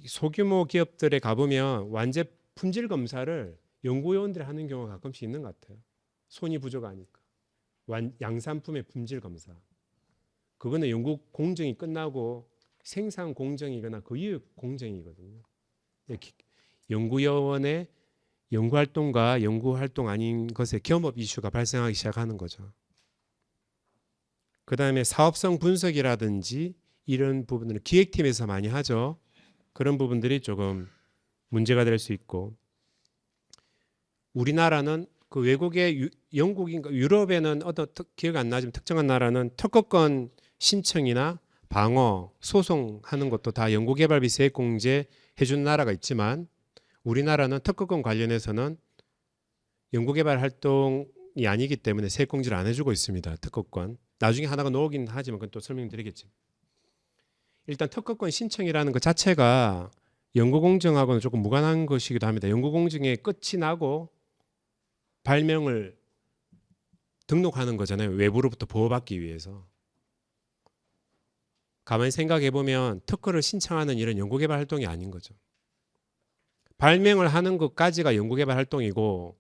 소규모 기업들에 가보면 완제 품질 검사를 연구요원들이 하는 경우가 가끔씩 있는 것 같아요. 손이 부족하니까. 양산품의 품질 검사. 그거는 연구 공정이 끝나고 생산 공정이거나 그 이후 공정이거든요. 연구요원의 연구활동과 연구활동 아닌 것에 겸업 이슈가 발생하기 시작하는 거죠. 그 다음에 사업성 분석이라든지 이런 부분들은 기획팀에서 많이 하죠. 그런 부분들이 조금 문제가 될 수 있고, 우리나라는 그 외국의 영국인가 유럽에는 어떤 기억 안 나지만 특정한 나라는 특허권 신청이나 방어, 소송하는 것도 다 연구개발비 세액공제 해준 나라가 있지만 우리나라는 특허권 관련해서는 연구개발 활동이 아니기 때문에 세액공제를 안 해주고 있습니다. 특허권. 나중에 하나가 나오긴 하지만 그건 또 설명드리겠죠. 일단 특허권 신청이라는 것 자체가 연구공정하고는 조금 무관한 것이기도 합니다. 연구공정의 끝이 나고 발명을 등록하는 거잖아요. 외부로부터 보호받기 위해서. 가만히 생각해 보면 특허를 신청하는 일은 연구개발 활동이 아닌 거죠. 발명을 하는 것까지가 연구개발 활동이고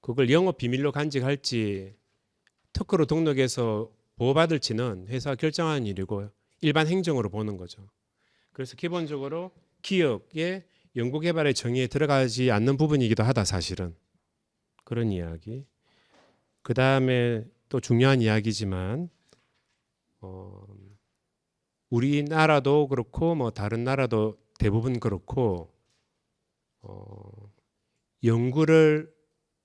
그걸 영업 비밀로 간직할지 특허로 등록해서 보호받을지는 회사가 결정하는 일이고 일반 행정으로 보는 거죠. 그래서 기본적으로 기업의 연구개발의 정의에 들어가지 않는 부분이기도 하다 사실은. 그런 이야기. 그 다음에 또 중요한 이야기지만 우리나라도 그렇고 뭐 다른 나라도 대부분 그렇고 연구를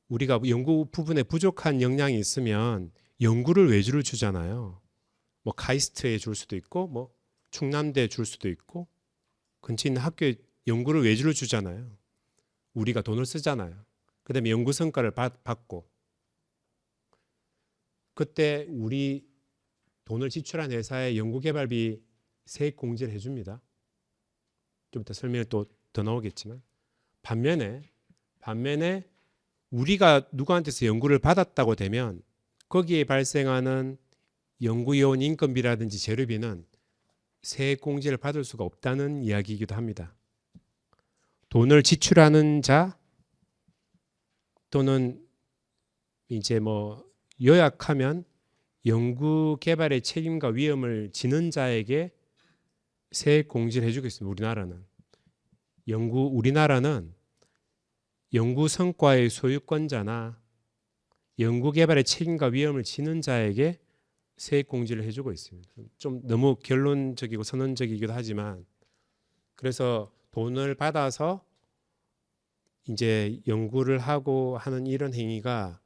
우리가 연구 부분에 부족한 역량이 있으면 연구를 외주를 주잖아요. 뭐 카이스트에 줄 수도 있고 뭐 충남대에 줄 수도 있고 근처에 있는 학교에 연구를 외주를 주잖아요. 우리가 돈을 쓰잖아요. 그다음에 연구 성과를 받고 그때 우리 돈을 지출한 회사에 연구개발비 세액 공제를 해줍니다. 좀 이따 설명이 또 더 나오겠지만 반면에 우리가 누구한테서 연구를 받았다고 되면 거기에 발생하는 연구요원 인건비라든지 재료비는 세액 공제를 받을 수가 없다는 이야기이기도 합니다. 돈을 지출하는 자 또는 이제 뭐 요약하면 연구 개발의 책임과 위험을 지는 자에게 세액 공제를 해주고 있습니다. 우리나라는 연구 성과의 소유권자나 연구 개발의 책임과 위험을 지는 자에게 세액 공제를 해주고 있습니다. 좀 너무 결론적이고 선언적이기도 하지만 그래서 돈을 받아서 이제 연구를 하고 하는 이런 행위가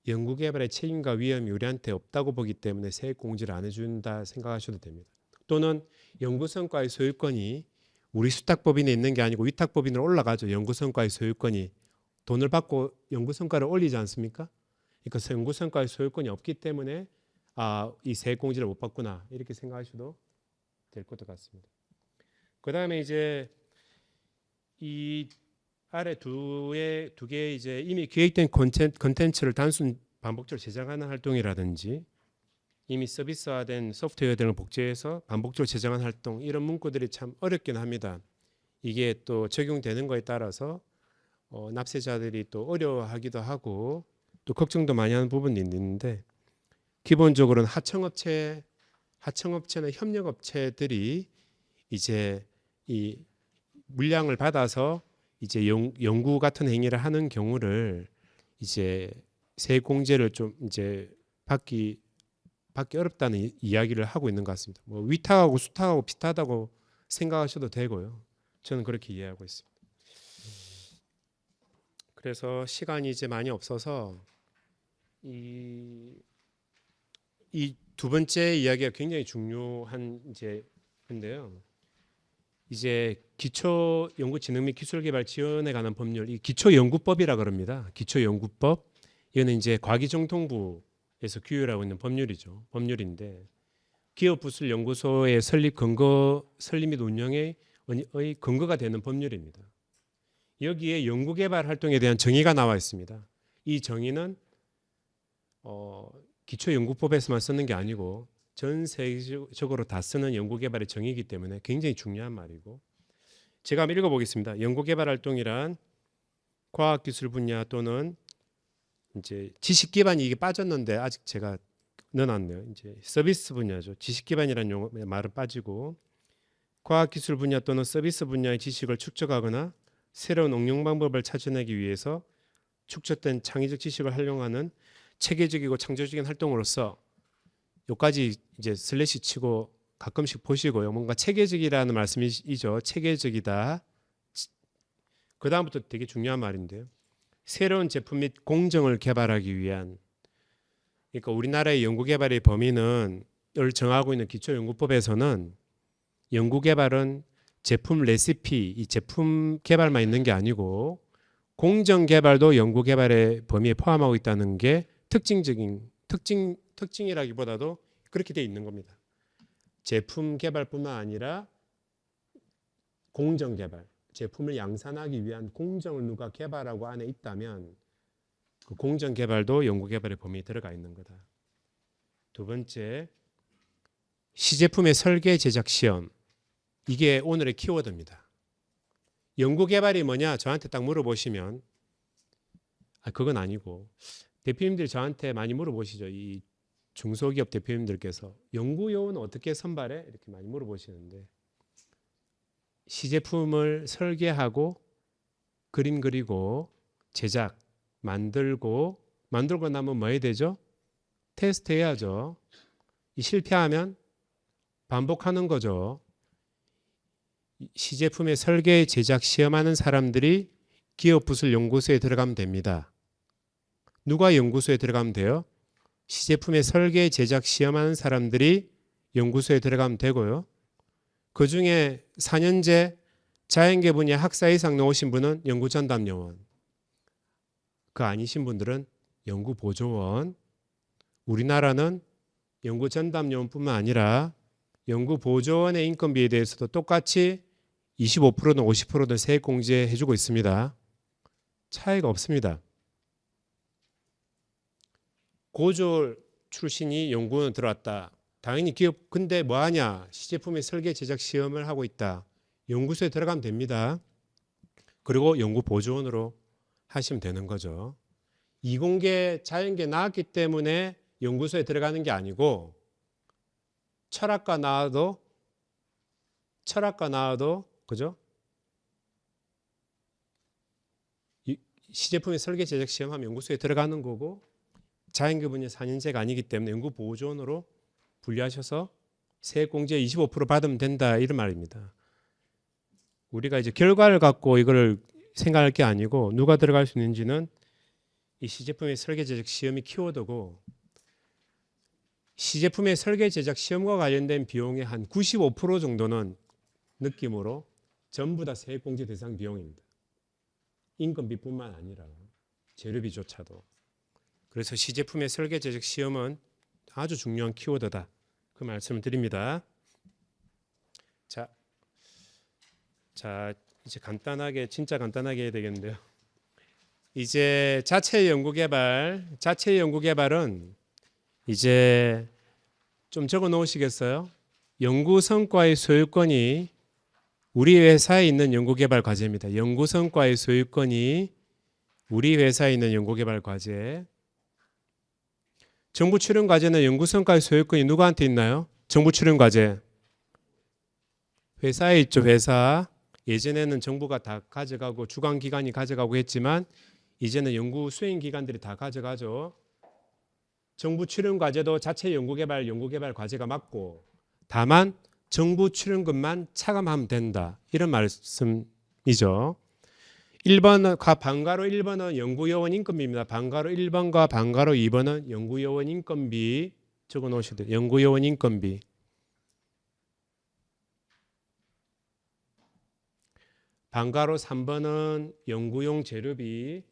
연구 개발의 책임과 위험이 우리한테 없다고 보기 때문에 세액 공제를 안 해준다 생각하셔도 됩니다. 또는 연구 성과의 소유권이 우리 수탁법인에 있는 게 아니고 위탁법인으로 올라가죠. 연구 성과의 소유권이 돈을 받고 연구 성과를 올리지 않습니까? 그러니까 연구 성과의 소유권이 없기 때문에 이 세액 공제를 못 받구나 이렇게 생각하셔도 될 것 같습니다. 그 다음에 이제 이 아래 두 개 이제 이미 기획된 콘텐츠를 단순 반복적으로 제작하는 활동이라든지 이미 서비스화된 소프트웨어 등을 복제해서 반복적으로 제작하는 활동 이런 문구들이 참 어렵긴 합니다. 이게 또 적용되는 거에 따라서 납세자들이 또 어려워하기도 하고 또 걱정도 많이 하는 부분이 있는데 기본적으로는 하청업체나 협력업체들이 이제 이 물량을 받아서 이제 연구 같은 행위를 하는 경우를 이제 세액 공제를 좀 이제 받기 어렵다는 이야기를 하고 있는 것 같습니다. 뭐 위탁하고 수탁하고 비슷하다고 생각하셔도 되고요. 저는 그렇게 이해하고 있습니다. 그래서 시간이 이제 많이 없어서 이 두 번째 이야기가 굉장히 중요한 이제 건데요. 이제 기초연구진흥 및 기술개발 지원에 관한 법률, 이 기초연구법이라 그럽니다. 기초연구법. 이거는 이제 과기정통부에서 규율하고 있는 법률인데 기업부술연구소의 설립 및 운영의 근거가 되는 법률입니다. 여기에 연구개발 활동에 대한 정의가 나와 있습니다. 이 정의는 기초연구법에서만 쓰는 게 아니고 전 세계적으로 다 쓰는 연구개발의 정의이기 때문에 굉장히 중요한 말이고 제가 한번 읽어보겠습니다. 연구개발 활동이란 과학기술 분야 또는 이제 지식 기반이 이게 빠졌는데 아직 제가 넣어놨네요. 이제 서비스 분야죠. 지식 기반이라는 말은 빠지고 과학기술 분야 또는 서비스 분야의 지식을 축적하거나 새로운 응용 방법을 찾아내기 위해서 축적된 창의적 지식을 활용하는 체계적이고 창조적인 활동으로서 여기까지 이제 슬래시 치고 가끔씩 보시고요. 뭔가 체계적이라는 말씀이죠. 체계적이다. 그 다음부터 되게 중요한 말인데요. 새로운 제품 및 공정을 개발하기 위한 그러니까 우리나라의 연구개발의 범위는 정하고 있는 기초연구법에서는 연구개발은 제품 레시피, 이 제품 개발만 있는 게 아니고 공정개발도 연구개발의 범위에 포함하고 있다는 게 특징이라기보다도 그렇게 돼 있는 겁니다. 제품 개발뿐만 아니라 공정개발, 제품을 양산하기 위한 공정을 누가 개발하고 안에 있다면 그 공정개발도 연구개발의 범위에 들어가 있는 거다. 두 번째, 시제품의 설계 제작 시험. 이게 오늘의 키워드입니다. 연구개발이 뭐냐 저한테 딱 물어보시면 그건 아니고, 대표님들이 저한테 많이 물어보시죠. 이 중소기업 대표님들께서 연구요원은 어떻게 선발해? 이렇게 많이 물어보시는데, 시제품을 설계하고 그림 그리고 제작 만들고 나면 뭐 해야 되죠? 테스트 해야죠. 이 실패하면 반복하는 거죠. 시제품의 설계 제작 시험하는 사람들이 기업부설 연구소에 들어가면 됩니다. 누가 연구소에 들어가면 돼요? 시제품의 설계 제작 시험하는 사람들이 연구소에 들어가면 되고요. 그 중에 4년제 자연계 분야 학사 이상 나오신 분은 연구전담요원, 그 아니신 분들은 연구보조원. 우리나라는 연구전담요원뿐만 아니라 연구보조원의 인건비에 대해서도 똑같이 25%든 50%든 세액공제 해주고 있습니다. 차이가 없습니다. 고졸 출신이 연구원 들어왔다. 당연히 기업 근데 뭐하냐? 시제품의 설계 제작 시험을 하고 있다. 연구소에 들어가면 됩니다. 그리고 연구보조원으로 하시면 되는 거죠. 이공계 자연계 나왔기 때문에 연구소에 들어가는 게 아니고, 철학과 나와도 그죠? 시제품의 설계 제작 시험하면 연구소에 들어가는 거고, 자연계 분야 4년제가 아니기 때문에 연구보조원으로 분류하셔서 세액공제 25% 받으면 된다, 이런 말입니다. 우리가 이제 결과를 갖고 이걸 생각할 게 아니고 누가 들어갈 수 있는지는 이 시제품의 설계 제작 시험이 키워드고, 시제품의 설계 제작 시험과 관련된 비용의 한 95% 정도는 느낌으로 전부 다 세액공제 대상 비용입니다. 인건비뿐만 아니라 재료비조차도. 그래서 시제품의 설계 제작 시험은 아주 중요한 키워드다, 그 말씀을 드립니다. 자 이제 진짜 간단하게 해야 되겠는데요. 이제 자체 연구개발은 이제 좀 적어 놓으시겠어요? 연구 성과의 소유권이 우리 회사에 있는 연구개발 과제입니다. 연구 성과의 소유권이 우리 회사에 있는 연구개발 과제. 정부 출연 과제는 연구 성과의 소유권이 누구한테 있나요? 정부 출연 과제. 회사에 있죠, 회사. 예전에는 정부가 다 가져가고 주관기관이 가져가고 했지만 이제는 연구 수행기관들이 다 가져가죠. 정부 출연 과제도 자체 연구개발 과제가 맞고, 다만 정부 출연금만 차감하면 된다, 이런 말씀이죠. 1번 방가로 1번은 연구요원 인건비입니다. 방가로 1번과 방가로 2번은 연구요원 인건비 적어 놓으셔야 돼요. 연구요원 인건비. 방가로 3번은 연구용 재료비.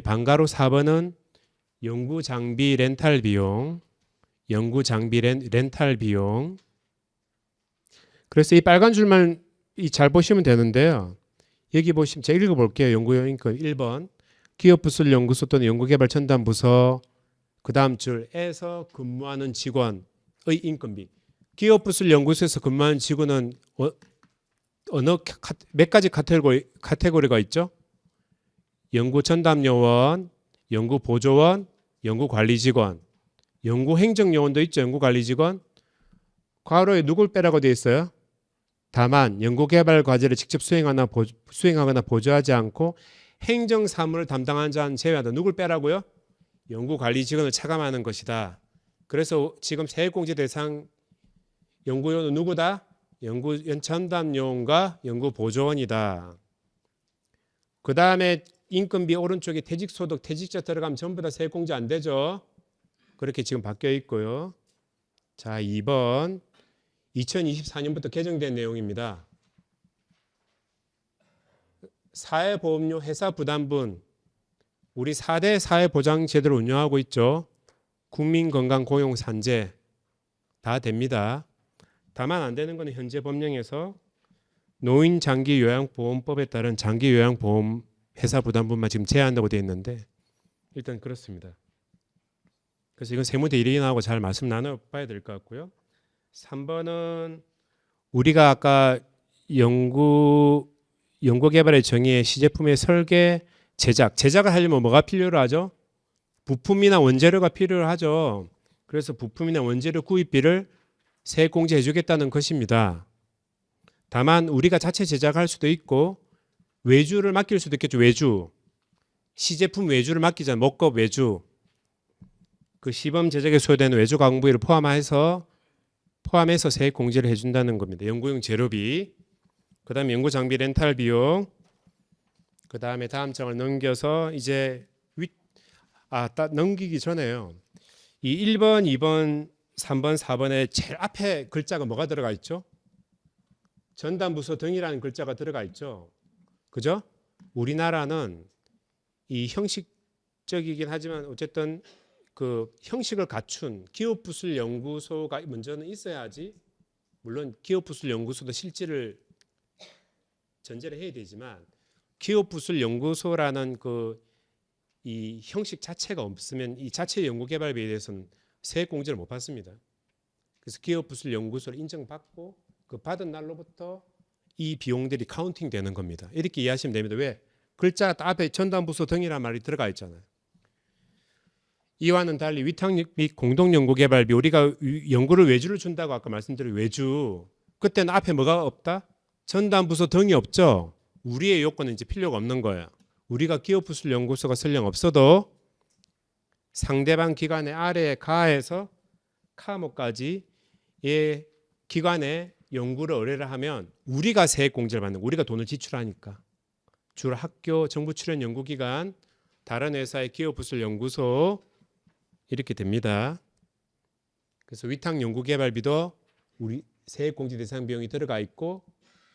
방가로 4번은 연구장비 렌탈 비용. 그래서 이 빨간 줄만 잘 보시면 되는데요. 여기 보시면 제가 읽어볼게요. 연구용 인건비 1번 기업부설 연구소 또는 연구개발 전담부서, 그 다음 줄에서 근무하는 직원의 인건비. 기업부설 연구소에서 근무하는 직원은 몇 가지 카테고리가 있죠? 연구전담요원, 연구보조원, 연구관리직원, 연구행정요원도 있죠. 연구관리직원. 괄호에 누굴 빼라고 되어 있어요? 다만 연구개발 과제를 직접 수행하거나 보조하지 않고 행정사무를 담당하는 자는 제외한다. 누굴 빼라고요? 연구관리직원을 차감하는 것이다. 그래서 지금 세액공제 대상 연구요원은 누구다? 연구전담요원과 연구보조원이다. 그 다음에 인건비 오른쪽에 퇴직소득, 퇴직자 들어가면 전부 다 세액공제 안 되죠. 그렇게 지금 바뀌어 있고요. 자, 2번 2024년부터 개정된 내용입니다. 사회보험료 회사 부담분 우리 4대 사회보장제도를 운영하고 있죠. 국민건강고용산재 다 됩니다. 다만 안 되는 것은 현재 법령에서 노인장기요양보험법에 따른 장기요양보험 회사 부담분만 지금 제한한다고 되어 있는데 일단 그렇습니다. 그래서 이건 세무대 1인하고 잘 말씀 나눠봐야 될 것 같고요. 3번은 우리가 아까 연구개발의 정의에 시제품의 설계, 제작을 하려면 뭐가 필요로 하죠? 부품이나 원재료가 필요로 하죠. 그래서 부품이나 원재료 구입비를 세액공제해 주겠다는 것입니다. 다만 우리가 자체 제작할 수도 있고 외주를 맡길 수도 있겠죠. 외주. 시제품 외주를 맡기잖아요. 목업 외주. 그 시범 제작에 소요되는 외주 가공비를 포함해서 세액 공제를 해준다는 겁니다. 연구용 재료비, 그 다음에 연구 장비 렌탈 비용, 그 다음에 다음 장을 넘겨서 이제 넘기기 전에요. 이 1번, 2번, 3번, 4번에 제일 앞에 글자가 뭐가 들어가 있죠? 전담부서 등이라는 글자가 들어가 있죠. 그죠? 우리나라는 이 형식적이긴 하지만 어쨌든 그 형식을 갖춘 기업부술연구소가 먼저는 있어야지, 물론 기업부술연구소도 실질을 전제를 해야 되지만 기업부술연구소라는 그 이 형식 자체가 없으면 이 자체 연구개발비에 대해서는 세액 공제를 못 받습니다. 그래서 기업부술연구소를 인정받고 그 받은 날로부터 이 비용들이 카운팅 되는 겁니다. 이렇게 이해하시면 됩니다. 왜? 글자 앞에 전담부서 등이라는 말이 들어가 있잖아요. 이와는 달리 위탁 및 공동연구개발비, 우리가 연구를 외주를 준다고 아까 말씀드린 외주, 그때는 앞에 뭐가 없다? 전담부서 등이 없죠. 우리의 요건은 이제 필요가 없는 거예요. 우리가 기업부술연구소가 설령 없어도 상대방 기관의 아래에 가해서 카모까지 예 기관에 연구를 의뢰를 하면 우리가 세액 공제를 받는, 우리가 돈을 지출하니까 주로 학교, 정부 출연 연구기관, 다른 회사의 기업부술연구소 이렇게 됩니다. 그래서 위탁 연구개발비도 우리 세액 공제 대상 비용이 들어가 있고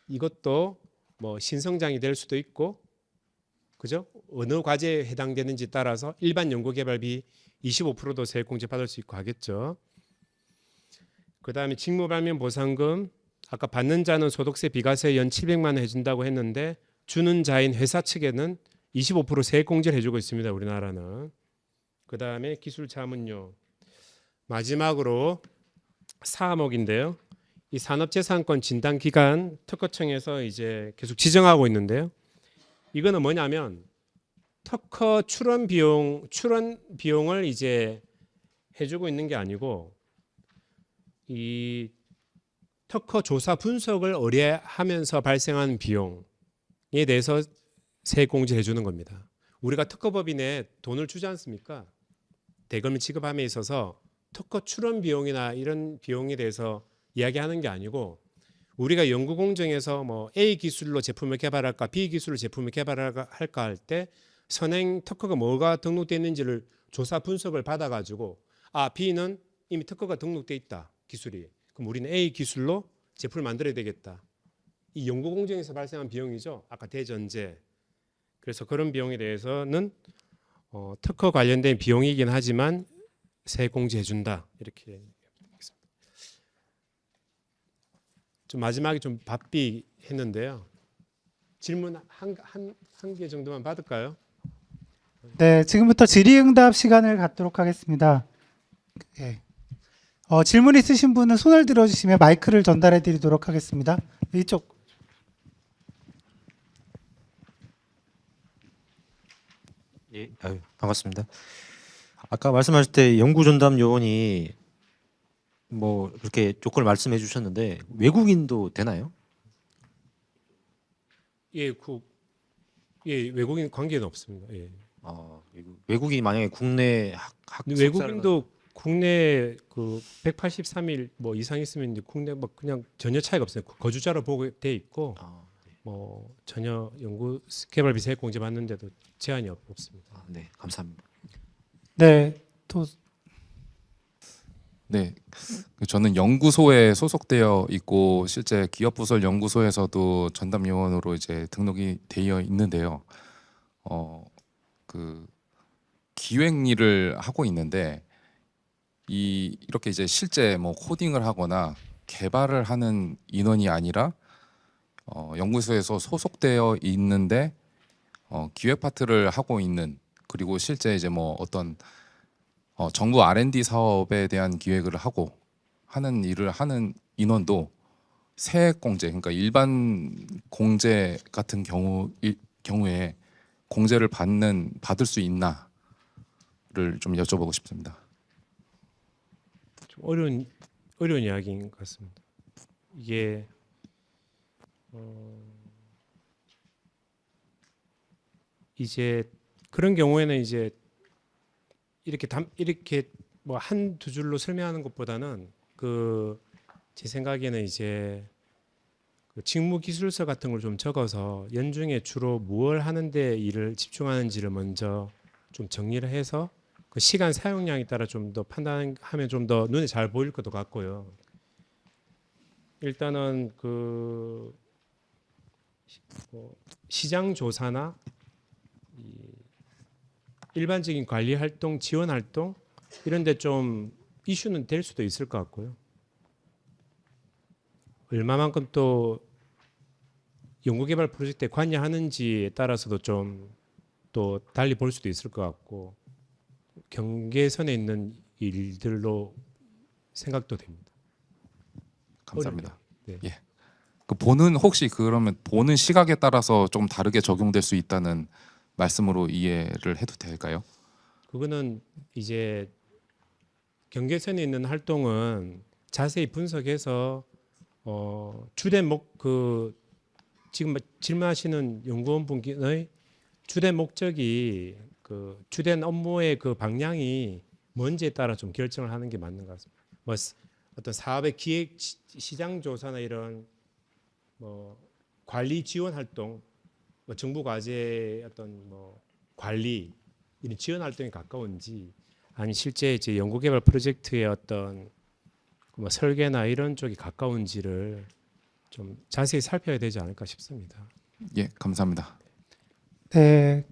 이것도 뭐 신성장이 될 수도 있고, 그죠? 어느 과제에 해당되는지 따라서 일반 연구개발비 25%도 세액 공제 받을 수 있고 하겠죠. 그 다음에 직무발면 보상금, 아까 받는 자는 소득세 비과세 연 700만 원 해준다고 했는데 주는 자인 회사 측에는 25% 세액 공제를 해주고 있습니다. 우리나라는. 그 다음에 기술자문료, 마지막으로 사항목인데요. 이 산업재산권 진단기관 특허청에서 이제 계속 지정하고 있는데요. 이거는 뭐냐면 특허 출원 비용을 이제 해주고 있는 게 아니고 이 특허 조사 분석을 의뢰하면서 발생한 비용에 대해서 세액 공제해 주는 겁니다. 우리가 특허법인에 돈을 주지 않습니까? 대금을 지급함에 있어서 특허 출원 비용이나 이런 비용에 대해서 이야기하는 게 아니고 우리가 연구 공정에서 뭐 A 기술로 제품을 개발할까 B 기술로 제품을 개발할까 할 때 선행 특허가 뭐가 등록되어 있는지를 조사 분석을 받아가지고 B는 이미 특허가 등록돼 있다 기술이, 그럼 우리는 A 기술로 제품을 만들어야 되겠다. 이 연구 공정에서 발생한 비용이죠. 아까 대전제. 그래서 그런 비용에 대해서는 특허 관련된 비용이긴 하지만 세액 공제해 준다 이렇게. 좀 마지막에 좀 바삐 했는데요. 질문 한 개 정도만 받을까요? 네, 지금부터 질의응답 시간을 갖도록 하겠습니다. 예. 질문 있으신 분은 손을 들어주시면 마이크를 전달해 드리도록 하겠습니다. 이쪽. 예, 반갑습니다. 아까 말씀하실 때 연구 전담 요원이 뭐 그렇게 조건을 말씀해 주셨는데 외국인도 되나요? 예, 외국인 관계는 없습니다. 예. 외국인이 만약에 국내 근데 외국인도 국내 그 183일 뭐 이상 있으면 이제 국내 뭐 그냥 전혀 차이가 없어요. 거주자로 보고 돼 있고 뭐 전혀 연구 개발비 세액 공제 받는데도 제한이 없습니다. 네, 감사합니다. 네, 또 네, 저는 연구소에 소속되어 있고 실제 기업부설 연구소에서도 전담 요원으로 이제 등록이 되어 있는데요. 그 기획 일을 하고 있는데 이렇게 이제 실제 뭐 코딩을 하거나 개발을 하는 인원이 아니라 연구소에서 소속되어 있는데 기획 파트를 하고 있는, 그리고 실제 이제 뭐 어떤 정부 R&D 사업에 대한 기획을 하고 하는 일을 하는 인원도 세액 공제, 그러니까 일반 공제 같은 경우에 공제를 받을 수 있나를 좀 여쭤보고 싶습니다. 좀 어려운 이야기인 것 같습니다. 이게 이제 그런 경우에는 이제 이렇게 뭐 한두 줄로 설명하는 것보다는 제 생각에는 이제 그 직무 기술서 같은 걸 좀 적어서 연중에 주로 무엇을 하는데 일을 집중하는지를 먼저 좀 정리를 해서 그 시간 사용량에 따라 좀 더 판단하면 좀 더 눈에 잘 보일 것도 같고요. 일단은 시장 조사나 일반적인 관리 활동, 지원 활동 이런 데 좀 이슈는 될 수도 있을 것 같고요. 얼마만큼 또 연구개발 프로젝트에 관여하는지에 따라서도 좀 또 달리 볼 수도 있을 것 같고 경계선에 있는 일들로 생각도 됩니다. 감사합니다. 네. 예. 혹시 그러면 보는 시각에 따라서 좀 다르게 적용될 수 있다는 말씀으로 이해를 해도 될까요? 그거는 이제 경계선에 있는 활동은 자세히 분석해서 주된 지금 질문하시는 연구원분의 주된 목적이 주된 업무의 그 방향이 뭔지에 따라 좀 결정을 하는 게 맞는 것 같습니다. 뭐 어떤 사업의 기획, 시장 조사나 이런 뭐 관리 지원 활동, 뭐 정부 과제 어떤 뭐 관리 이런 지원 활동에 가까운지, 아니 실제 이제 연구개발 프로젝트의 어떤 뭐 설계나 이런 쪽이 가까운지를 좀 자세히 살펴야 되지 않을까 싶습니다. 예, 감사합니다. 네,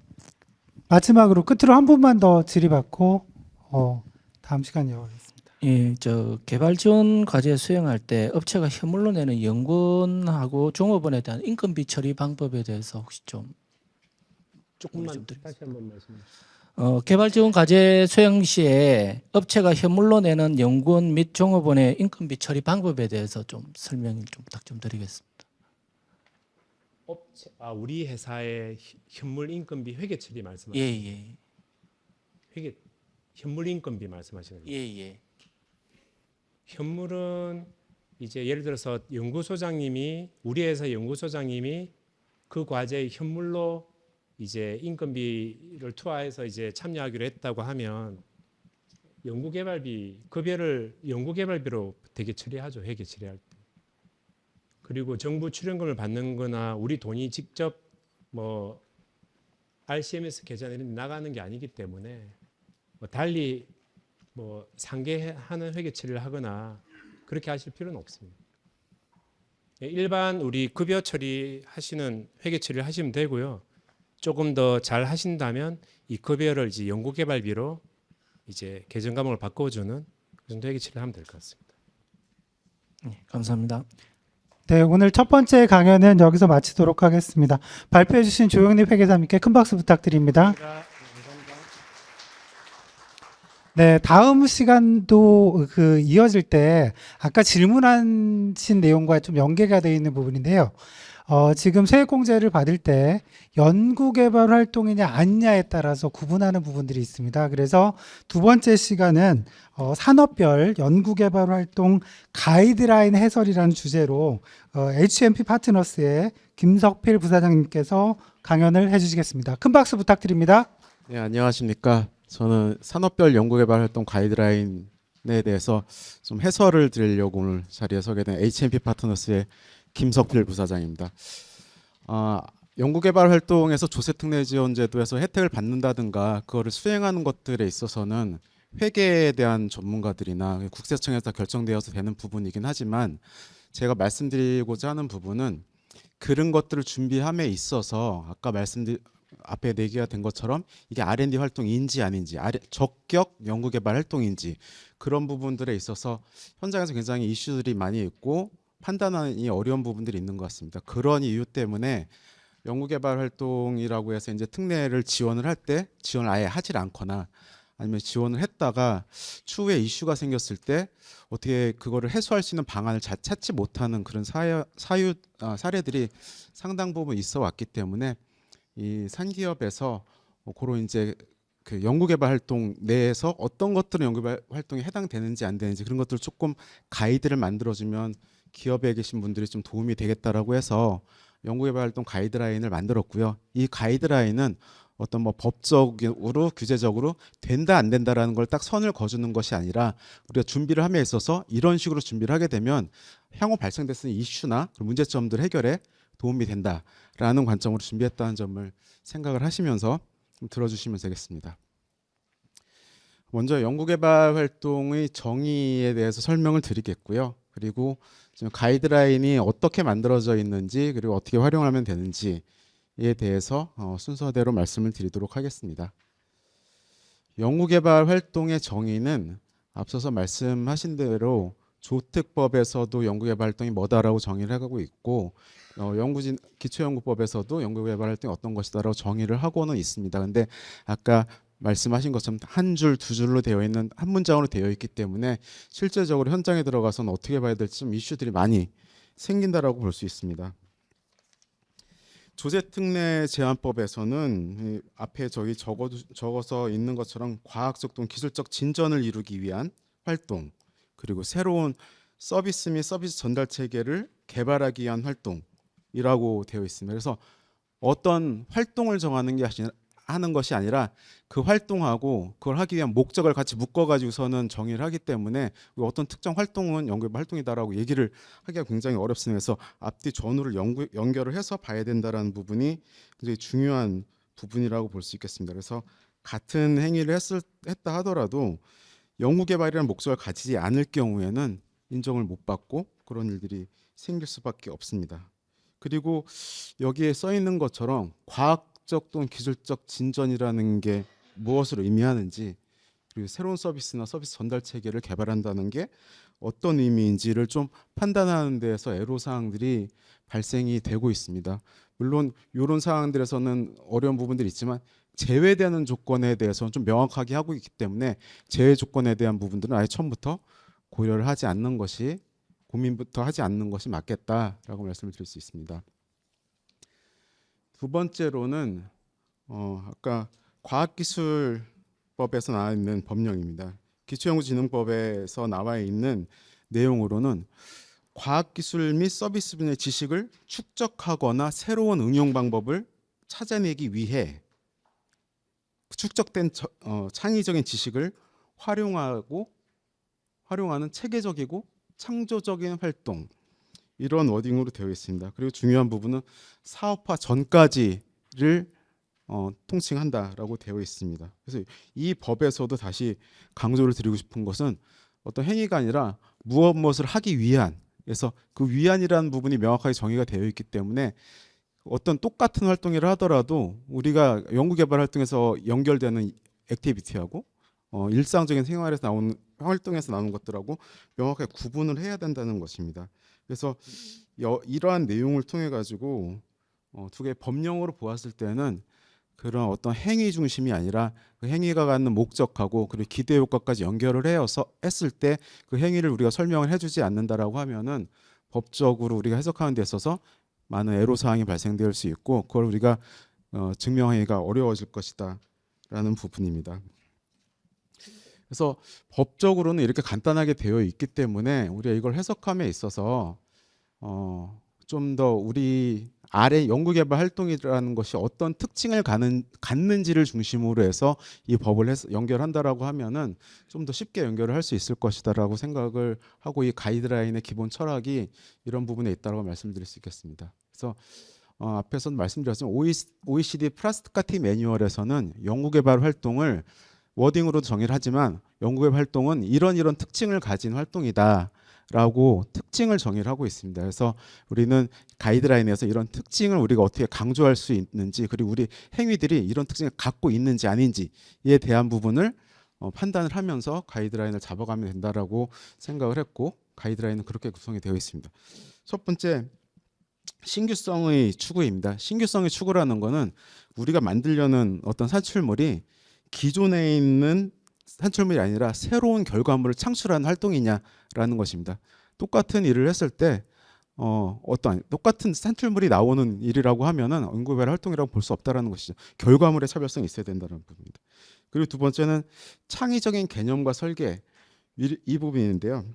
마지막으로 끝으로 한 분만 더 질의받고 다음 시간 이어가겠습니다. 예, 개발 지원 과제 수행할 때 업체가 현물로 내는 연구원하고 종업원에 대한 인건비 처리 방법에 대해서 혹시 좀 조금만 다시 한번 말씀해 주세요. 개발 지원 과제 수행 시에 업체가 현물로 내는 연구원 및 종업원의 인건비 처리 방법에 대해서 좀 설명을 좀 부탁 좀 드리겠습니다. 우리 회사의 현물 인건비 회계 처리 말씀하시는 예. 회계 현물 인건비 말씀하시는 거예요. 예. 현물은 이제 예를 들어서 우리 회사 연구소장님이 그 과제의 현물로 이제 인건비를 투하해서 이제 참여하기로 했다고 하면 연구개발비 급여를 연구개발비로 되게 처리하죠. 회계 처리할 때. 그리고 정부 출연금을 받는 거나 우리 돈이 직접 뭐 RCMS 계좌에 나가는 게 아니기 때문에 뭐 달리 뭐 상계하는 회계 처리를 하거나 그렇게 하실 필요는 없습니다. 일반 우리 급여 처리하시는 회계 처리를 하시면 되고요. 조금 더 잘 하신다면 이 급여를 이제 연구개발비로 이제 계정 과목을 바꿔주는 그 정도 회계 처리를 하면 될 것 같습니다. 네, 감사합니다. 네, 오늘 첫 번째 강연은 여기서 마치도록 하겠습니다. 발표해 주신 조영립 회계사님께 큰 박수 부탁드립니다. 네, 다음 시간도 이어질 때 아까 질문하신 내용과 좀 연계가 되어 있는 부분인데요. 지금 세액공제를 받을 때 연구개발 활동이냐 아니냐에 따라서 구분하는 부분들이 있습니다. 그래서 두 번째 시간은 산업별 연구개발 활동 가이드라인 해설이라는 주제로 HMP 파트너스의 김석필 부사장님께서 강연을 해주시겠습니다. 큰 박수 부탁드립니다. 네, 안녕하십니까. 저는 산업별 연구개발 활동 가이드라인에 대해서 좀 해설을 드리려고 오늘 자리에 서게 된 HMP 파트너스의 김석필 부사장입니다. 연구개발 활동에서 조세특례 지원 제도에서 혜택을 받는다든가 그거를 수행하는 것들에 있어서는 회계에 대한 전문가들이나 국세청에서 결정되어서 되는 부분이긴 하지만 제가 말씀드리고자 하는 부분은 그런 것들을 준비함에 있어서 아까 앞에 얘기가 된 것처럼 이게 R&D 활동인지 아닌지 적격 연구개발 활동인지 그런 부분들에 있어서 현장에서 굉장히 이슈들이 많이 있고 판단하기 어려운 부분들이 있는 것 같습니다. 그런 이유 때문에 연구개발 활동이라고 해서 이제 특례를 지원을 할 때 지원을 아예 하질 않거나 아니면 지원을 했다가 추후에 이슈가 생겼을 때 어떻게 그거를 해소할 수 있는 방안을 찾지 못하는 그런 사례들이 상당 부분 있어 왔기 때문에 이 산기업에서 그런 이제 그 연구개발 활동 내에서 어떤 것들은 연구개발 활동에 해당되는지 안 되는지 그런 것들을 조금 가이드를 만들어주면 기업에 계신 분들이 좀 도움이 되겠다라고 해서 연구개발 활동 가이드라인을 만들었고요. 이 가이드라인은 어떤 뭐 법적으로 규제적으로 된다 안 된다라는 걸 딱 선을 그어주는 것이 아니라 우리가 준비를 함에 있어서 이런 식으로 준비를 하게 되면 향후 발생됐을 이슈나 문제점들 해결에 도움이 된다라는 관점으로 준비했다는 점을 생각을 하시면서 좀 들어주시면 되겠습니다. 먼저 연구개발 활동의 정의에 대해서 설명을 드리겠고요. 그리고 지금 가이드라인이 어떻게 만들어져 있는지 그리고 어떻게 활용하면 되는지에 대해서 순서대로 말씀을 드리도록 하겠습니다. 연구개발 활동의 정의는 앞서서 말씀하신 대로 조특법에서도 연구개발 활동이 뭐다라고 정의를 하고 있고 기초연구법에서도 연구개발 활동이 어떤 것이다라고 정의를 하고는 있습니다. 근데 아까 말씀하신 것처럼 한 줄, 두 줄로 되어 있는 한 문장으로 되어 있기 때문에 실제적으로 현장에 들어가서는 어떻게 봐야 될지 좀 이슈들이 많이 생긴다라고 볼 수 있습니다. 조세특례 제한법에서는 앞에 저기 적어서 있는 것처럼 과학적 또는 기술적 진전을 이루기 위한 활동 그리고 새로운 서비스 및 서비스 전달 체계를 개발하기 위한 활동이라고 되어 있습니다. 그래서 어떤 활동을 정하는 것이 아니라 그 활동하고 그걸 하기 위한 목적을 같이 묶어가지고서는 정의를 하기 때문에 어떤 특정 활동은 연구개발 활동이다라고 얘기를 하기가 굉장히 어렵습니다. 그래서 앞뒤 전후를 연결을 해서 봐야 된다라는 부분이 굉장히 중요한 부분이라고 볼 수 있겠습니다. 그래서 같은 행위를 했다 하더라도 연구개발이라는 목적을 가지지 않을 경우에는 인정을 못 받고 그런 일들이 생길 수밖에 없습니다. 그리고 여기에 써 있는 것처럼 과학적 또는 기술적 진전이라는 게 무엇을 의미하는지 그리고 새로운 서비스나 서비스 전달 체계를 개발한다는 게 어떤 의미인지를 좀 판단하는 데에서 애로사항들이 발생이 되고 있습니다. 물론 이런 사항들에서는 어려운 부분들이 있지만 제외되는 조건에 대해서는 좀 명확하게 하고 있기 때문에 제외 조건에 대한 부분들은 아예 처음부터 고려를 하지 않는 것이 고민부터 하지 않는 것이 맞겠다라고 말씀을 드릴 수 있습니다. 두 번째로는 아까 과학기술법에서 나와 있는 법령입니다. 기초연구진흥법에서 나와 있는 내용으로는 과학기술 및 서비스 분야의 지식을 축적하거나 새로운 응용 방법을 찾아내기 위해 축적된 창의적인 지식을 활용하는 체계적이고 창조적인 활동 이런 워딩으로 되어 있습니다. 그리고 중요한 부분은 사업화 전까지를 통칭한다라고 되어 있습니다. 그래서 이 법에서도 다시 강조를 드리고 싶은 것은 어떤 행위가 아니라 무엇을 하기 위한 그래서 그 위안이라는 부분이 명확하게 정의가 되어 있기 때문에 어떤 똑같은 활동을 하더라도 우리가 연구개발 활동에서 연결되는 액티비티하고 일상적인 생활에서 나오는 활동에서 나오는 것들하고 명확하게 구분을 해야 된다는 것입니다. 그래서 이러한 내용을 통해 가지고 두 개의 법령으로 보았을 때는 그런 어떤 행위 중심이 아니라 그 행위가 갖는 목적하고 그리고 기대 효과까지 연결을 했을 때 그 행위를 우리가 설명을 해주지 않는다라고 하면은 법적으로 우리가 해석하는 데 있어서 많은 애로사항이 발생될 수 있고 그걸 우리가 증명하기가 어려워질 것이다라는 부분입니다. 그래서 법적으로는 이렇게 간단하게 되어 있기 때문에 우리가 이걸 해석함에 있어서 좀 더 우리 아래 연구개발 활동이라는 것이 어떤 특징을 갖는지를 중심으로 해서 이 법을 연결한다라고 하면은 좀 더 쉽게 연결을 할 수 있을 것이다라고 생각을 하고 이 가이드라인의 기본 철학이 이런 부분에 있다고 말씀드릴 수 있겠습니다. 그래서 앞에서 말씀드렸지만 OECD 프라스티카티 매뉴얼에서는 연구개발 활동을 워딩으로 정의를 하지만 연구개발 활동은 이런 특징을 가진 활동이다라고 특징을 정의를 하고 있습니다. 그래서 우리는 가이드라인에서 이런 특징을 우리가 어떻게 강조할 수 있는지, 그리고 우리 행위들이 이런 특징을 갖고 있는지 아닌지에 대한 부분을 판단을 하면서 가이드라인을 잡아가면 된다라고 생각을 했고, 가이드라인은 그렇게 구성이 되어 있습니다. 첫 번째, 신규성의 추구입니다. 신규성의 추구라는 거는 우리가 만들려는 어떤 산출물이 기존에 있는 산출물이 아니라 새로운 결과물을 창출하는 활동이냐라는 것입니다. 똑같은 일을 했을 때 어떤 똑같은 산출물이 나오는 일이라고 하면은 연구개발 활동이라고 볼 수 없다라는 것이죠. 결과물의 차별성이 있어야 된다는 부분입니다. 그리고 두 번째는 창의적인 개념과 설계, 이 부분인데요.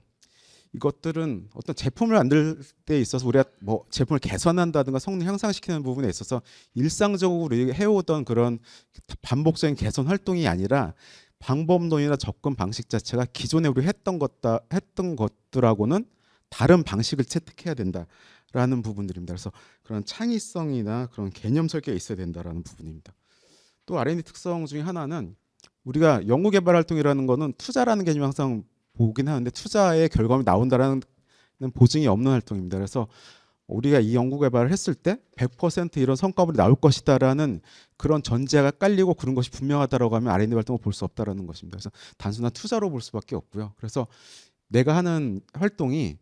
이것들은 어떤 제품을 만들 때 있어서 우리가 뭐 제품을 개선한다든가 성능 향상시키는 부분에 있어서 일상적으로 우리가 해오던 그런 반복적인 개선 활동이 아니라 방법론이나 접근 방식 자체가 기존에 우리 했던 것들하고는 다른 방식을 채택해야 된다라는 부분들입니다. 그래서 그런 창의성이나 그런 개념 설계가 있어야 된다라는 부분입니다. 또 R&D 특성 중에 하나는 우리가 연구개발 활동이라는 거는 투자라는 개념이 항상 보긴 하는데 투자의 결과물이 나온다라는 보증이 없는 활동입니다. 그래서 우리가 이 연구개발을 했을 때 100% 이런 성과물이 나올 것이다라는 그런 전제가 깔리고 그런 것이 분명하다라고 하면 R&D 활동을 볼 수 없다라는 것입니다. 그래서 단순한 투자로 볼 수밖에 없고요. 그래서 내가 하는 활동이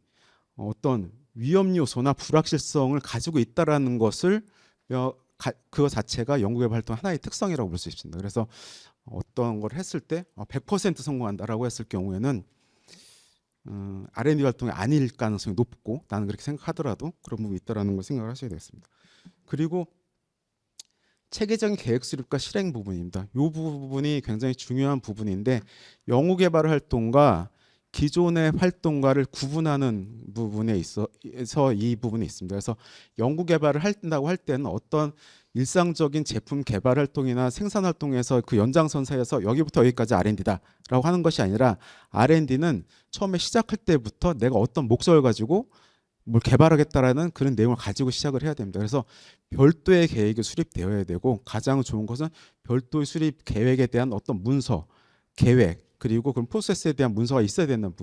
어떤 위험 요소나 불확실성을 가지고 있다라는 것을 그거 자체가 연구개발 활동 하나의 특성이라고 볼 수 있습니다. 그래서 어떤 걸 했을 때 100% 성공한다라고 했을 경우에는 R&D 활동이 아닐 가능성이 높고, 나는 그렇게 생각하더라도 그런 부분이 있다라는 걸 생각을 하셔야 되겠습니다. 그리고 체계적인 계획 수립과 실행 부분입니다. 이 부분이 굉장히 중요한 부분인데 연구개발 활동과 기존의 활동가를 구분하는 부분에 있어서 이 부분이 있습니다. 그래서 연구개발을 한다고 할 때는 어떤 일상적인 제품 개발 활동이나 생산 활동에서 그 연장선상에서 여기부터 여기까지 R&D다라고 하는 것이 아니라 R&D는 처음에 시작할 때부터 내가 어떤 목적을 가지고 뭘 개발하겠다라는 그런 내용을 가지고 시작을 해야 됩니다. 그래서 별도의 계획이 수립되어야 되고, 가장 좋은 것은 별도의 수립 계획에 대한 어떤 문서, 계획, 그리고 그런 프로세스에 대한 문서가 있어야 된다는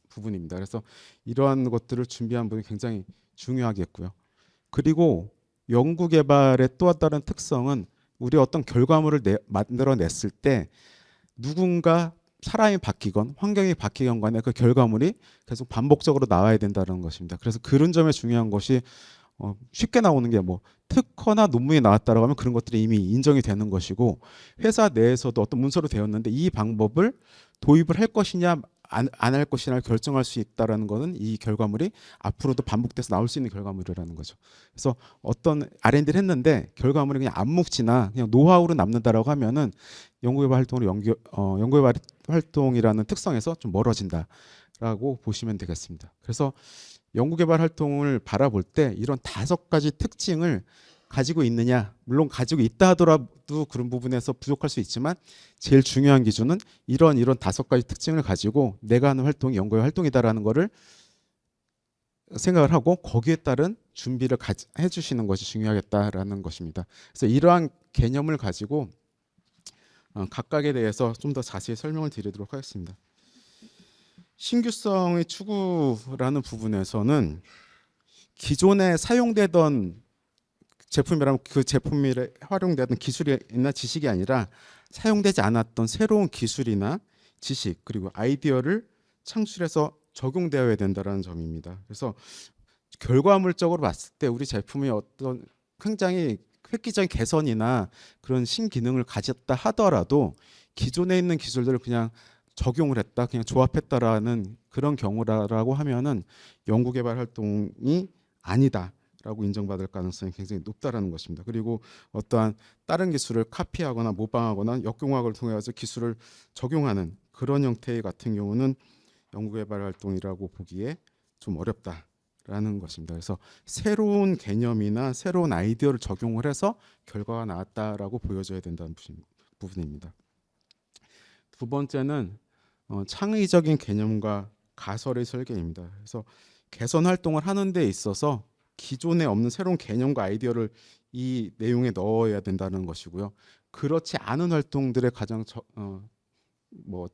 부분입니다. 그래서 이러한 것들을 준비하는 부분이 굉장히 중요하겠고요. 그리고 연구개발의 또 다른 특성은 우리 어떤 결과물을 만들어냈을 때 누군가 사람이 바뀌건 환경이 바뀌건 간에 그 결과물이 계속 반복적으로 나와야 된다는 것입니다. 그래서 그런 점에 중요한 것이 쉽게 나오는 게 뭐 특허나 논문이 나왔다라고 하면 그런 것들이 이미 인정이 되는 것이고, 회사 내에서도 어떤 문서로 되었는데 이 방법을 도입을 할 것이냐 안 할 것이냐를 결정할 수 있다라는 것은 이 결과물이 앞으로도 반복돼서 나올 수 있는 결과물이라는 거죠. 그래서 어떤 R&D를 했는데 결과물이 그냥 암묵지나 그냥 노하우로 남는다라고 하면은 연구개발 활동이라는 특성에서 좀 멀어진다라고 보시면 되겠습니다. 그래서 연구개발 활동을 바라볼 때 이런 5가지 특징을 가지고 있느냐, 물론 가지고 있다 하더라도 그런 부분에서 부족할 수 있지만 제일 중요한 기준은 이런 5가지 특징을 가지고 내가 하는 활동이 연구의 활동이다라는 거를 생각을 하고 거기에 따른 준비를 해주시는 것이 중요하겠다라는 것입니다. 그래서 이러한 개념을 가지고 각각에 대해서 좀 더 자세히 설명을 드리도록 하겠습니다. 신규성의 추구라는 부분에서는 기존에 사용되던 제품이라면 그 제품에 활용되던 기술이나 지식이 아니라 사용되지 않았던 새로운 기술이나 지식 그리고 아이디어를 창출해서 적용되어야 된다는 점입니다. 그래서 결과물적으로 봤을 때 우리 제품이 어떤 굉장히 획기적인 개선이나 그런 신기능을 가졌다 하더라도 기존에 있는 기술들을 그냥 적용을 했다, 그냥 조합했다라는 그런 경우라고 하면은 연구개발 활동이 아니다라고 인정받을 가능성이 굉장히 높다라는 것입니다. 그리고 어떠한 다른 기술을 카피하거나 모방하거나 역공학을 통해서 기술을 적용하는 그런 형태의 같은 경우는 연구개발 활동이라고 보기에 좀 어렵다라는 것입니다. 그래서 새로운 개념이나 새로운 아이디어를 적용을 해서 결과가 나왔다라고 보여져야 된다는 부분입니다. 두 번째는 창의적인 개념과 가설의 설계입니다. 그래서 개선 활동을 하는 데 있어서 기존에 없는 새로운 개념과 아이디어를 이 내용에 넣어야 된다는 것이고요. 그렇지 않은 활동들의 가장 뭐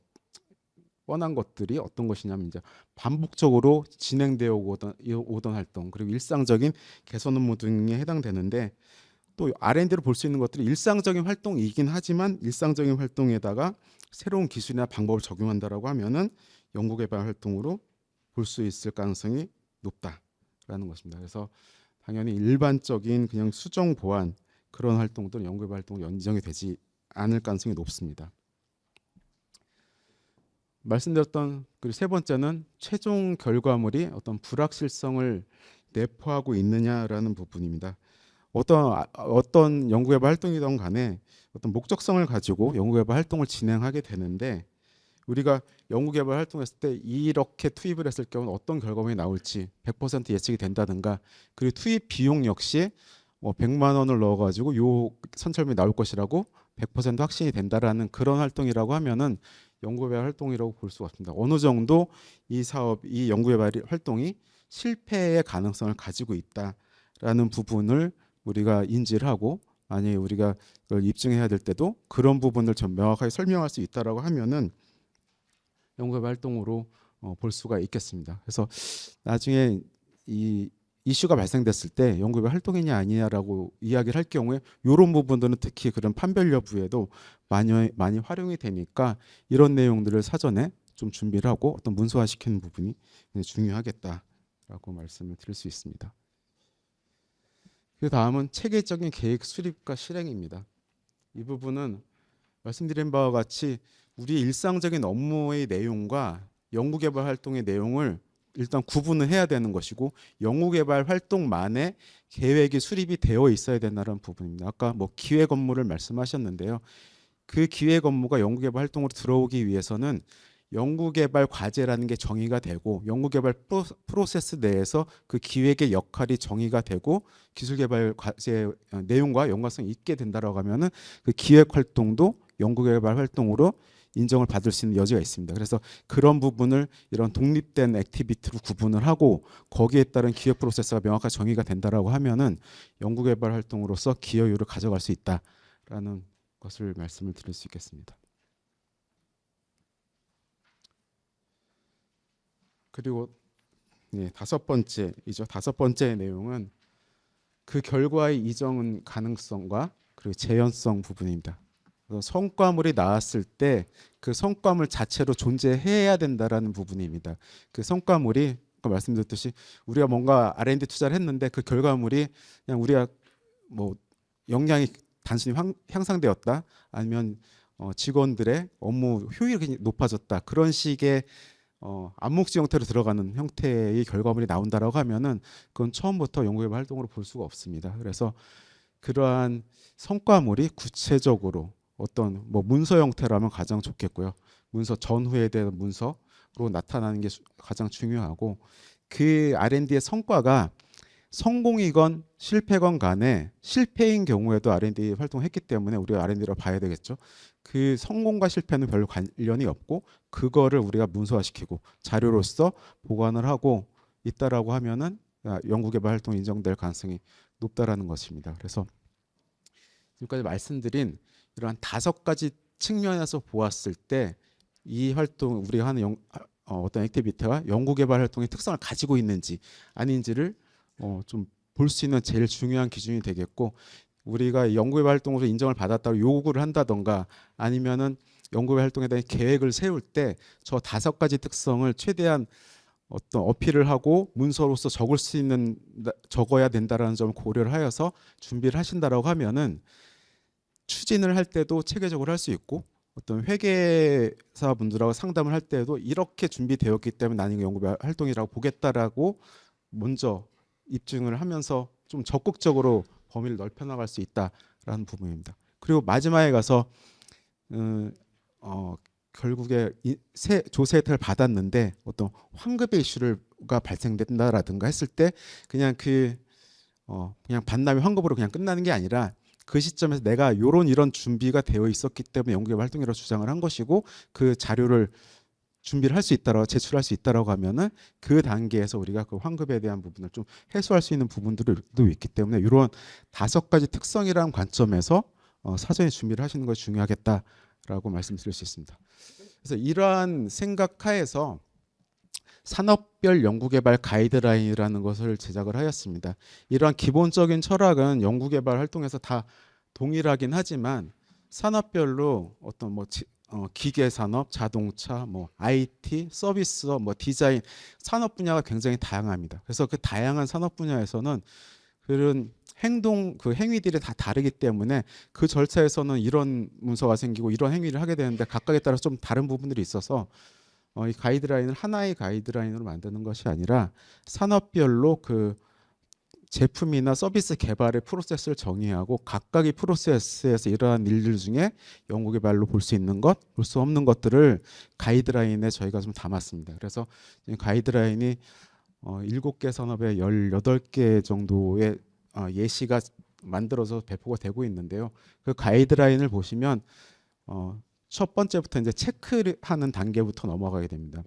뻔한 것들이 어떤 것이냐면 이제 반복적으로 진행되어 오던 활동, 그리고 일상적인 개선 업무 등에 해당되는데, 또 R&D로 볼 수 있는 것들이 일상적인 활동이긴 하지만 일상적인 활동에다가 새로운 기술이나 방법을 적용한다라고 하면은 연구개발 활동으로 볼 수 있을 가능성이 높다라는 것입니다. 그래서 당연히 일반적인 그냥 수정 보완 그런 활동들은 연구개발 활동으로 인정이 되지 않을 가능성이 높습니다. 말씀드렸던 그리고 세 번째는 최종 결과물이 어떤 불확실성을 내포하고 있느냐라는 부분입니다. 어떤 연구개발 활동이든 간에 어떤 목적성을 가지고 연구개발 활동을 진행하게 되는데, 우리가 연구개발 활동했을 때 이렇게 투입을 했을 경우는 어떤 결과물이 나올지 100% 예측이 된다든가, 그리고 투입 비용 역시 뭐 100만 원을 넣어가지고 요 선철물이 나올 것이라고 100% 확신이 된다라는 그런 활동이라고 하면은 연구개발 활동이라고 볼 수가 없습니다. 어느 정도 이 사업, 이 연구개발 활동이 실패의 가능성을 가지고 있다라는 부분을 우리가 인지를 하고, 만약에 우리가 그걸 입증해야 될 때도 그런 부분을 좀 명확하게 설명할 수 있다라고 하면은 연구개발 활동으로 볼 수가 있겠습니다. 그래서 나중에 이 이슈가 발생됐을 때 연구개발 활동이냐 아니냐라고 이야기를 할 경우에 이런 부분들은 특히 그런 판별 여부에도 많이 활용이 되니까 이런 내용들을 사전에 좀 준비를 하고 어떤 문서화시키는 부분이 중요하겠다라고 말씀을 드릴 수 있습니다. 그 다음은 체계적인 계획 수립과 실행입니다. 이 부분은 말씀드린 바와 같이 우리 일상적인 업무의 내용과 연구개발 활동의 내용을 일단 구분을 해야 되는 것이고, 연구개발 활동만의 계획이 수립이 되어 있어야 된다는 부분입니다. 아까 뭐 기획 업무를 말씀하셨는데요. 그 기획 업무가 연구개발 활동으로 들어오기 위해서는 연구개발 과제라는 게 정의가 되고, 연구개발 프로세스 내에서 그 기획의 역할이 정의가 되고, 기술개발 과제 내용과 연관성이 있게 된다라고 하면은 그 기획 활동도 연구개발 활동으로 인정을 받을 수 있는 여지가 있습니다. 그래서 그런 부분을 이런 독립된 액티비티로 구분을 하고 거기에 따른 기획 프로세스가 명확하게 정의가 된다라고 하면은 연구개발 활동으로서 기여율을 가져갈 수 있다라는 것을 말씀을 드릴 수 있겠습니다. 그리고 다섯 번째 내용은 그 결과의 이전 가능성과 그리고 재현성 부분입니다. 성과물이 나왔을 때 그 성과물 자체로 존재해야 된다라는 부분입니다. 그 성과물이 아까 말씀드렸듯이 우리가 뭔가 R&D 투자를 했는데 그 결과물이 그냥 우리가 뭐 역량이 단순히 향상되었다, 아니면 직원들의 업무 효율이 높아졌다, 그런 식의 암묵지 형태로 들어가는 형태의 결과물이 나온다라고 하면은 그건 처음부터 연구개발 활동으로 볼 수가 없습니다. 그래서 그러한 성과물이 구체적으로 어떤 뭐 문서 형태라면 가장 좋겠고요. 문서 전후에 대한 문서로 나타나는 게 가장 중요하고, 그 R&D의 성과가 성공이건 실패건 간에 실패인 경우에도 R&D 활동했기 때문에 우리가 R&D로 봐야 되겠죠. 그 성공과 실패는 별로 관련이 없고 그거를 우리가 문서화시키고 자료로서 보관을 하고 있다라고 하면은 연구개발 활동 인정될 가능성이 높다라는 것입니다. 그래서 지금까지 말씀드린 이러한 5가지 측면에서 보았을 때 이 활동, 우리가 하는 어떤 액티비티가 연구개발 활동의 특성을 가지고 있는지 아닌지를 좀 볼 수 있는 제일 중요한 기준이 되겠고, 우리가 연구개발 활동으로 인정을 받았다고 요구를 한다던가 아니면은 연구개발 활동에 대한 계획을 세울 때 저 5가지 특성을 최대한 어떤 어필을 하고 문서로서 적어야 된다라는 점을 고려를 하여서 준비를 하신다라고 하면은 추진을 할 때도 체계적으로 할 수 있고, 어떤 회계사 분들하고 상담을 할 때도 이렇게 준비되었기 때문에 나는 이거 연구개발 활동이라고 보겠다라고 먼저 입증을 하면서 좀 적극적으로 범위를 넓혀 나갈 수 있다라는 부분입니다. 그리고 마지막에 가서 결국에 조세 혜택을 받았는데 어떤 환급의 이슈가 발생된다라든가 했을 때 그냥 그냥 반납이 환급으로 그냥 끝나는 게 아니라 그 시점에서 내가 이런 준비가 되어 있었기 때문에 연구개발 활동이라고 주장을 한 것이고, 그 자료를 준비를 할 수 있다라고 제출할 수 있다라고 하면은 그 단계에서 우리가 그 환급에 대한 부분을 좀 해소할 수 있는 부분들도 있기 때문에 이런 5가지 특성이라는 관점에서 사전에 준비를 하시는 것이 중요하겠다라고 말씀드릴 수 있습니다. 그래서 이러한 생각하에서 산업별 연구개발 가이드라인이라는 것을 제작을 하였습니다. 이러한 기본적인 철학은 연구개발 활동에서 다 동일하긴 하지만 산업별로 어떤 기계 산업, 자동차, IT, 서비스업, 디자인 산업 분야가 굉장히 다양합니다. 그래서 그 다양한 산업 분야에서는 그런 그 행위들이 다 다르기 때문에 그 절차에서는 이런 문서가 생기고 이런 행위를 하게 되는데 각각에 따라서 좀 다른 부분들이 있어서 이 가이드라인을 하나의 가이드라인으로 만드는 것이 아니라 산업별로 그 제품이나 서비스 개발의 프로세스를 정의하고 각각의 프로세스에서 이러한 일들 중에 연구개발로 볼 수 있는 것, 볼 수 없는 것들을 가이드라인에 저희가 좀 담았습니다. 그래서 가이드라인이 7개 산업에 18개 정도의 예시가 만들어서 배포가 되고 있는데요. 그 가이드라인을 보시면 첫 번째부터 이제 체크하는 단계부터 넘어가게 됩니다.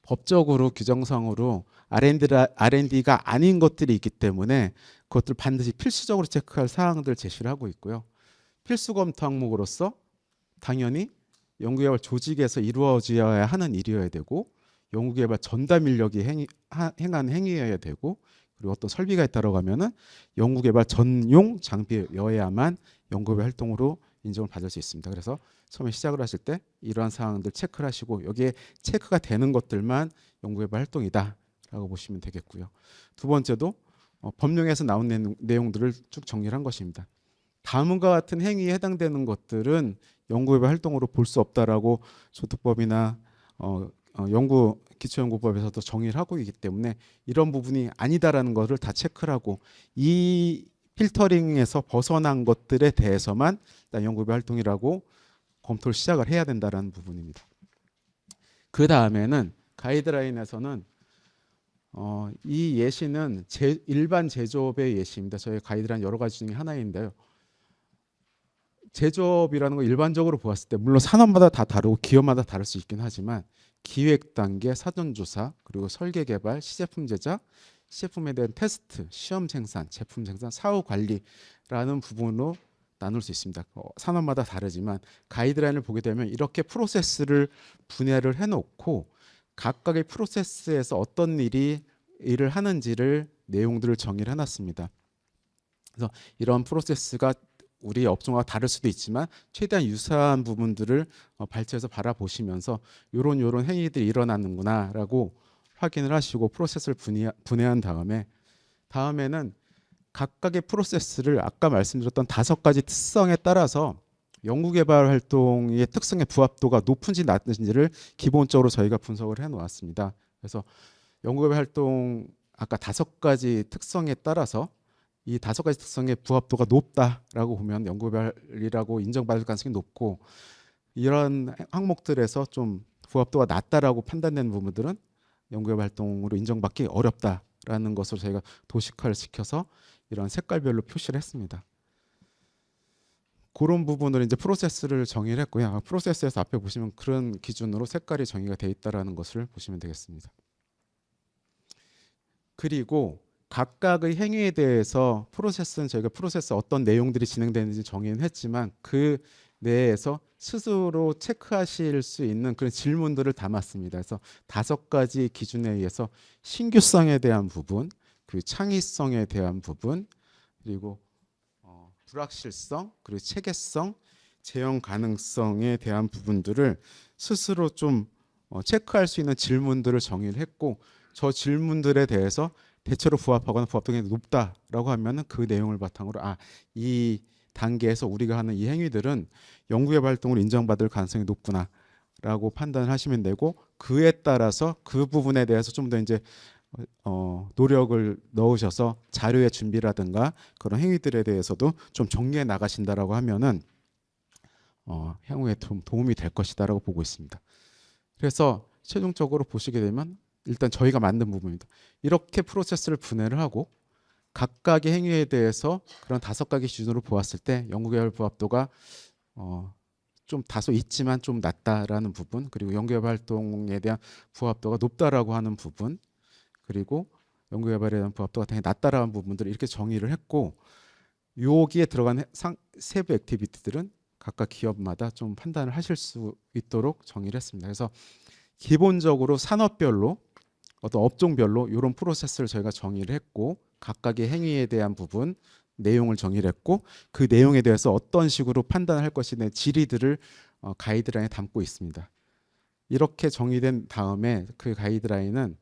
법적으로 규정상으로 R&D가 아닌 것들이 있기 때문에 그것들 반드시 필수적으로 체크할 사항들 제시를 하고 있고요. 필수 검토 항목으로서 당연히 연구개발 조직에서 이루어져야 하는 일이어야 되고 연구개발 전담 인력이 행한 행위여야 되고 그리고 어떤 설비가 있다고 하면은 연구개발 전용 장비여야만 연구개발 활동으로 인정을 받을 수 있습니다. 그래서 처음에 시작을 하실 때 이러한 사항들 체크를 하시고 여기에 체크가 되는 것들만 연구개발 활동이다라고 보시면 되겠고요. 두 번째도 법령에서 나온 내용들을 쭉 정리를 한 것입니다. 다음과 같은 행위에 해당되는 것들은 연구개발 활동으로 볼 수 없다라고 소득법이나 기초연구법에서도 정의를 하고 있기 때문에 이런 부분이 아니다라는 것을 다 체크를 하고 이 필터링에서 벗어난 것들에 대해서만 일단 연구개발 활동이라고 검토를 시작을 해야 된다는 부분입니다. 그 다음에는 가이드라인에서는 이 예시는 일반 제조업의 예시입니다. 저희 가이드라인 여러 가지 중에 하나인데요. 제조업이라는 거 일반적으로 보았을 때 물론 산업마다 다 다르고 기업마다 다를 수 있긴 하지만 기획 단계, 사전조사, 그리고 설계 개발, 시제품 제작, 시제품에 대한 테스트, 시험 생산, 제품 생산, 사후 관리라는 부분으로 나눌 수 있습니다. 산업마다 다르지만 가이드라인을 보게 되면 이렇게 프로세스를 분해를 해놓고 각각의 프로세스에서 어떤 일을 하는지를 내용들을 정의를 해놨습니다. 그래서 이런 프로세스가 우리 업종과 다를 수도 있지만 최대한 유사한 부분들을 발췌해서 바라보시면서 요런 행위들이 일어나는구나라고 확인을 하시고 프로세스를 분해한 다음에는 각각의 프로세스를 아까 말씀드렸던 5가지 특성에 따라서 연구개발 활동의 특성의 부합도가 높은지 낮은지를 기본적으로 저희가 분석을 해놓았습니다. 그래서 연구개발 활동 아까 5가지 특성에 따라서 이 5가지 특성의 부합도가 높다라고 보면 연구개발이라고 인정받을 가능성이 높고 이런 항목들에서 좀 부합도가 낮다라고 판단되는 부분들은 연구개발 활동으로 인정받기 어렵다라는 것으로 저희가 도식화를 시켜서 이런 색깔별로 표시를 했습니다. 그런 부분을 이제 프로세스를 정의를 했고요. 프로세스에서 앞에 보시면 그런 기준으로 색깔이 정의가 되어 있다라는 것을 보시면 되겠습니다. 그리고 각각의 행위에 대해서 프로세스는 저희가 프로세스 어떤 내용들이 진행되는지 정의는 했지만 그 내에서 스스로 체크하실 수 있는 그런 질문들을 담았습니다. 그래서 5가지 기준에 의해서 신규성에 대한 부분, 그리고 창의성에 대한 부분, 그리고 불확실성, 그리고 체계성, 재현 가능성에 대한 부분들을 스스로 좀 체크할 수 있는 질문들을 정의를 했고 저 질문들에 대해서 대체로 부합하거나 부합도가 높다라고 하면은 그 내용을 바탕으로 이 단계에서 우리가 하는 이 행위들은 연구개발 활동으로 인정받을 가능성이 높구나라고 판단을 하시면 되고 그에 따라서 그 부분에 대해서 좀 더 이제 노력을 넣으셔서 자료의 준비라든가 그런 행위들에 대해서도 좀 정리해 나가신다라고 하면은 향후에 좀 도움이 될 것이다라고 보고 있습니다. 그래서 최종적으로 보시게 되면 일단 저희가 만든 부분입니다. 이렇게 프로세스를 분해를 하고 각각의 행위에 대해서 그런 5가지 기준으로 보았을 때 연구개발 부합도가 좀 다소 있지만 좀 낮다라는 부분, 그리고 연구개발 활동에 대한 부합도가 높다라고 하는 부분, 그리고 연구개발에 대한 부합도가 되게 낮다라는 부분들을 이렇게 정의를 했고, 여기에 들어간 세부 액티비티들은 각각 기업마다 좀 판단을 하실 수 있도록 정의를 했습니다. 그래서 기본적으로 산업별로 어떤 업종별로 이런 프로세스를 저희가 정의를 했고, 각각의 행위에 대한 부분 내용을 정의를 했고, 그 내용에 대해서 어떤 식으로 판단할 것이냐의 질의들을 가이드라인에 담고 있습니다. 이렇게 정의된 다음에 그 가이드라인은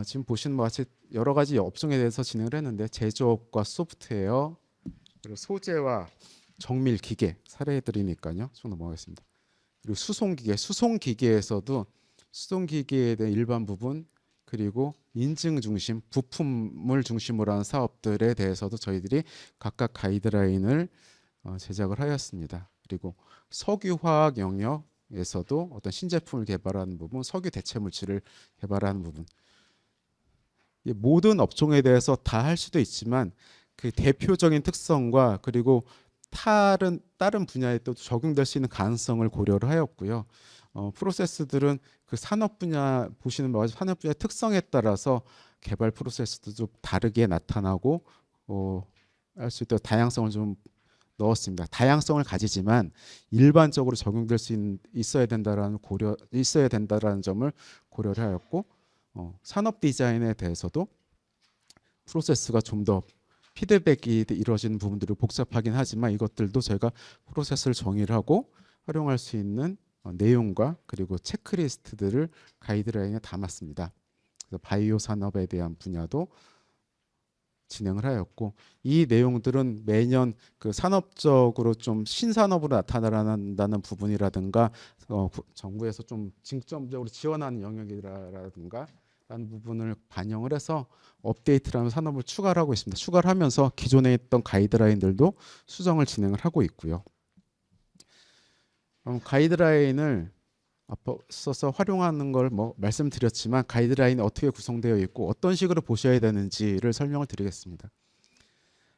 지금 보시는 것 같이 여러 가지 업종에 대해서 진행을 했는데, 제조업과 소프트웨어, 그리고 소재와 정밀 기계 사례들이니까요. 좀 넘어가겠습니다. 그리고 수송기계, 수송기계에서도 수송기계에 대한 일반 부분, 그리고 인증 중심, 부품을 중심으로 한 사업들에 대해서도 저희들이 각각 가이드라인을 제작을 하였습니다. 그리고 석유화학 영역에서도 어떤 신제품을 개발하는 부분, 석유 대체 물질을 개발하는 부분, 모든 업종에 대해서 다 할 수도 있지만 그 대표적인 특성과 그리고 다른 분야에 또 적용될 수 있는 가능성을 고려를 하였고요. 프로세스들은 그 산업 분야 보시는 바와 같이 산업 분야의 특성에 따라서 개발 프로세스도 좀 다르게 나타나고 할 수 있도록 다양성을 좀 넣었습니다. 다양성을 가지지만 일반적으로 적용될 수 있어야 된다라는 점을 고려를 하였고, 산업 디자인에 대해서도 프로세스가 좀 더 피드백이 이루어지는 부분들이 복잡하긴 하지만 이것들도 저희가 프로세스를 정의를 하고 활용할 수 있는 내용과 그리고 체크리스트들을 가이드라인에 담았습니다. 그래서 바이오 산업에 대한 분야도 진행을 하였고, 이 내용들은 매년 그 산업적으로 좀 신산업으로 나타난다는 부분이라든가 정부에서 좀 중점적으로 지원하는 영역이라든가 라는 부분을 반영을 해서 업데이트라는 산업을 추가를 하고 있습니다. 추가를 하면서 기존에 있던 가이드라인들도 수정을 진행을 하고 있고요. 가이드라인을 앞서서 활용하는 걸 말씀드렸지만 가이드라인이 어떻게 구성되어 있고 어떤 식으로 보셔야 되는지를 설명을 드리겠습니다.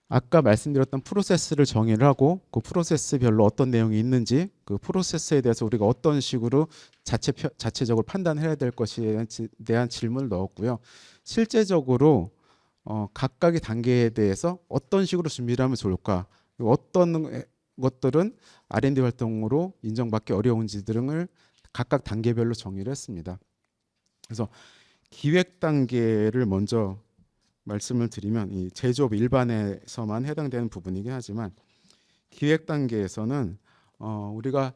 아까 말씀드렸던 프로세스를 정의를 하고 그 프로세스별로 어떤 내용이 있는지, 그 프로세스에 대해서 우리가 어떤 식으로 자체적으로 판단해야 될 것에 대한 질문을 넣었고요. 실제적으로 각각의 단계에 대해서 어떤 식으로 준비를 하면 좋을까, 어떤 것들은 R&D 활동으로 인정받기 어려운지 등을 각각 단계별로 정의를 했습니다. 그래서 기획 단계를 먼저 말씀을 드리면, 이 제조업 일반에서만 해당되는 부분이긴 하지만 기획 단계에서는 우리가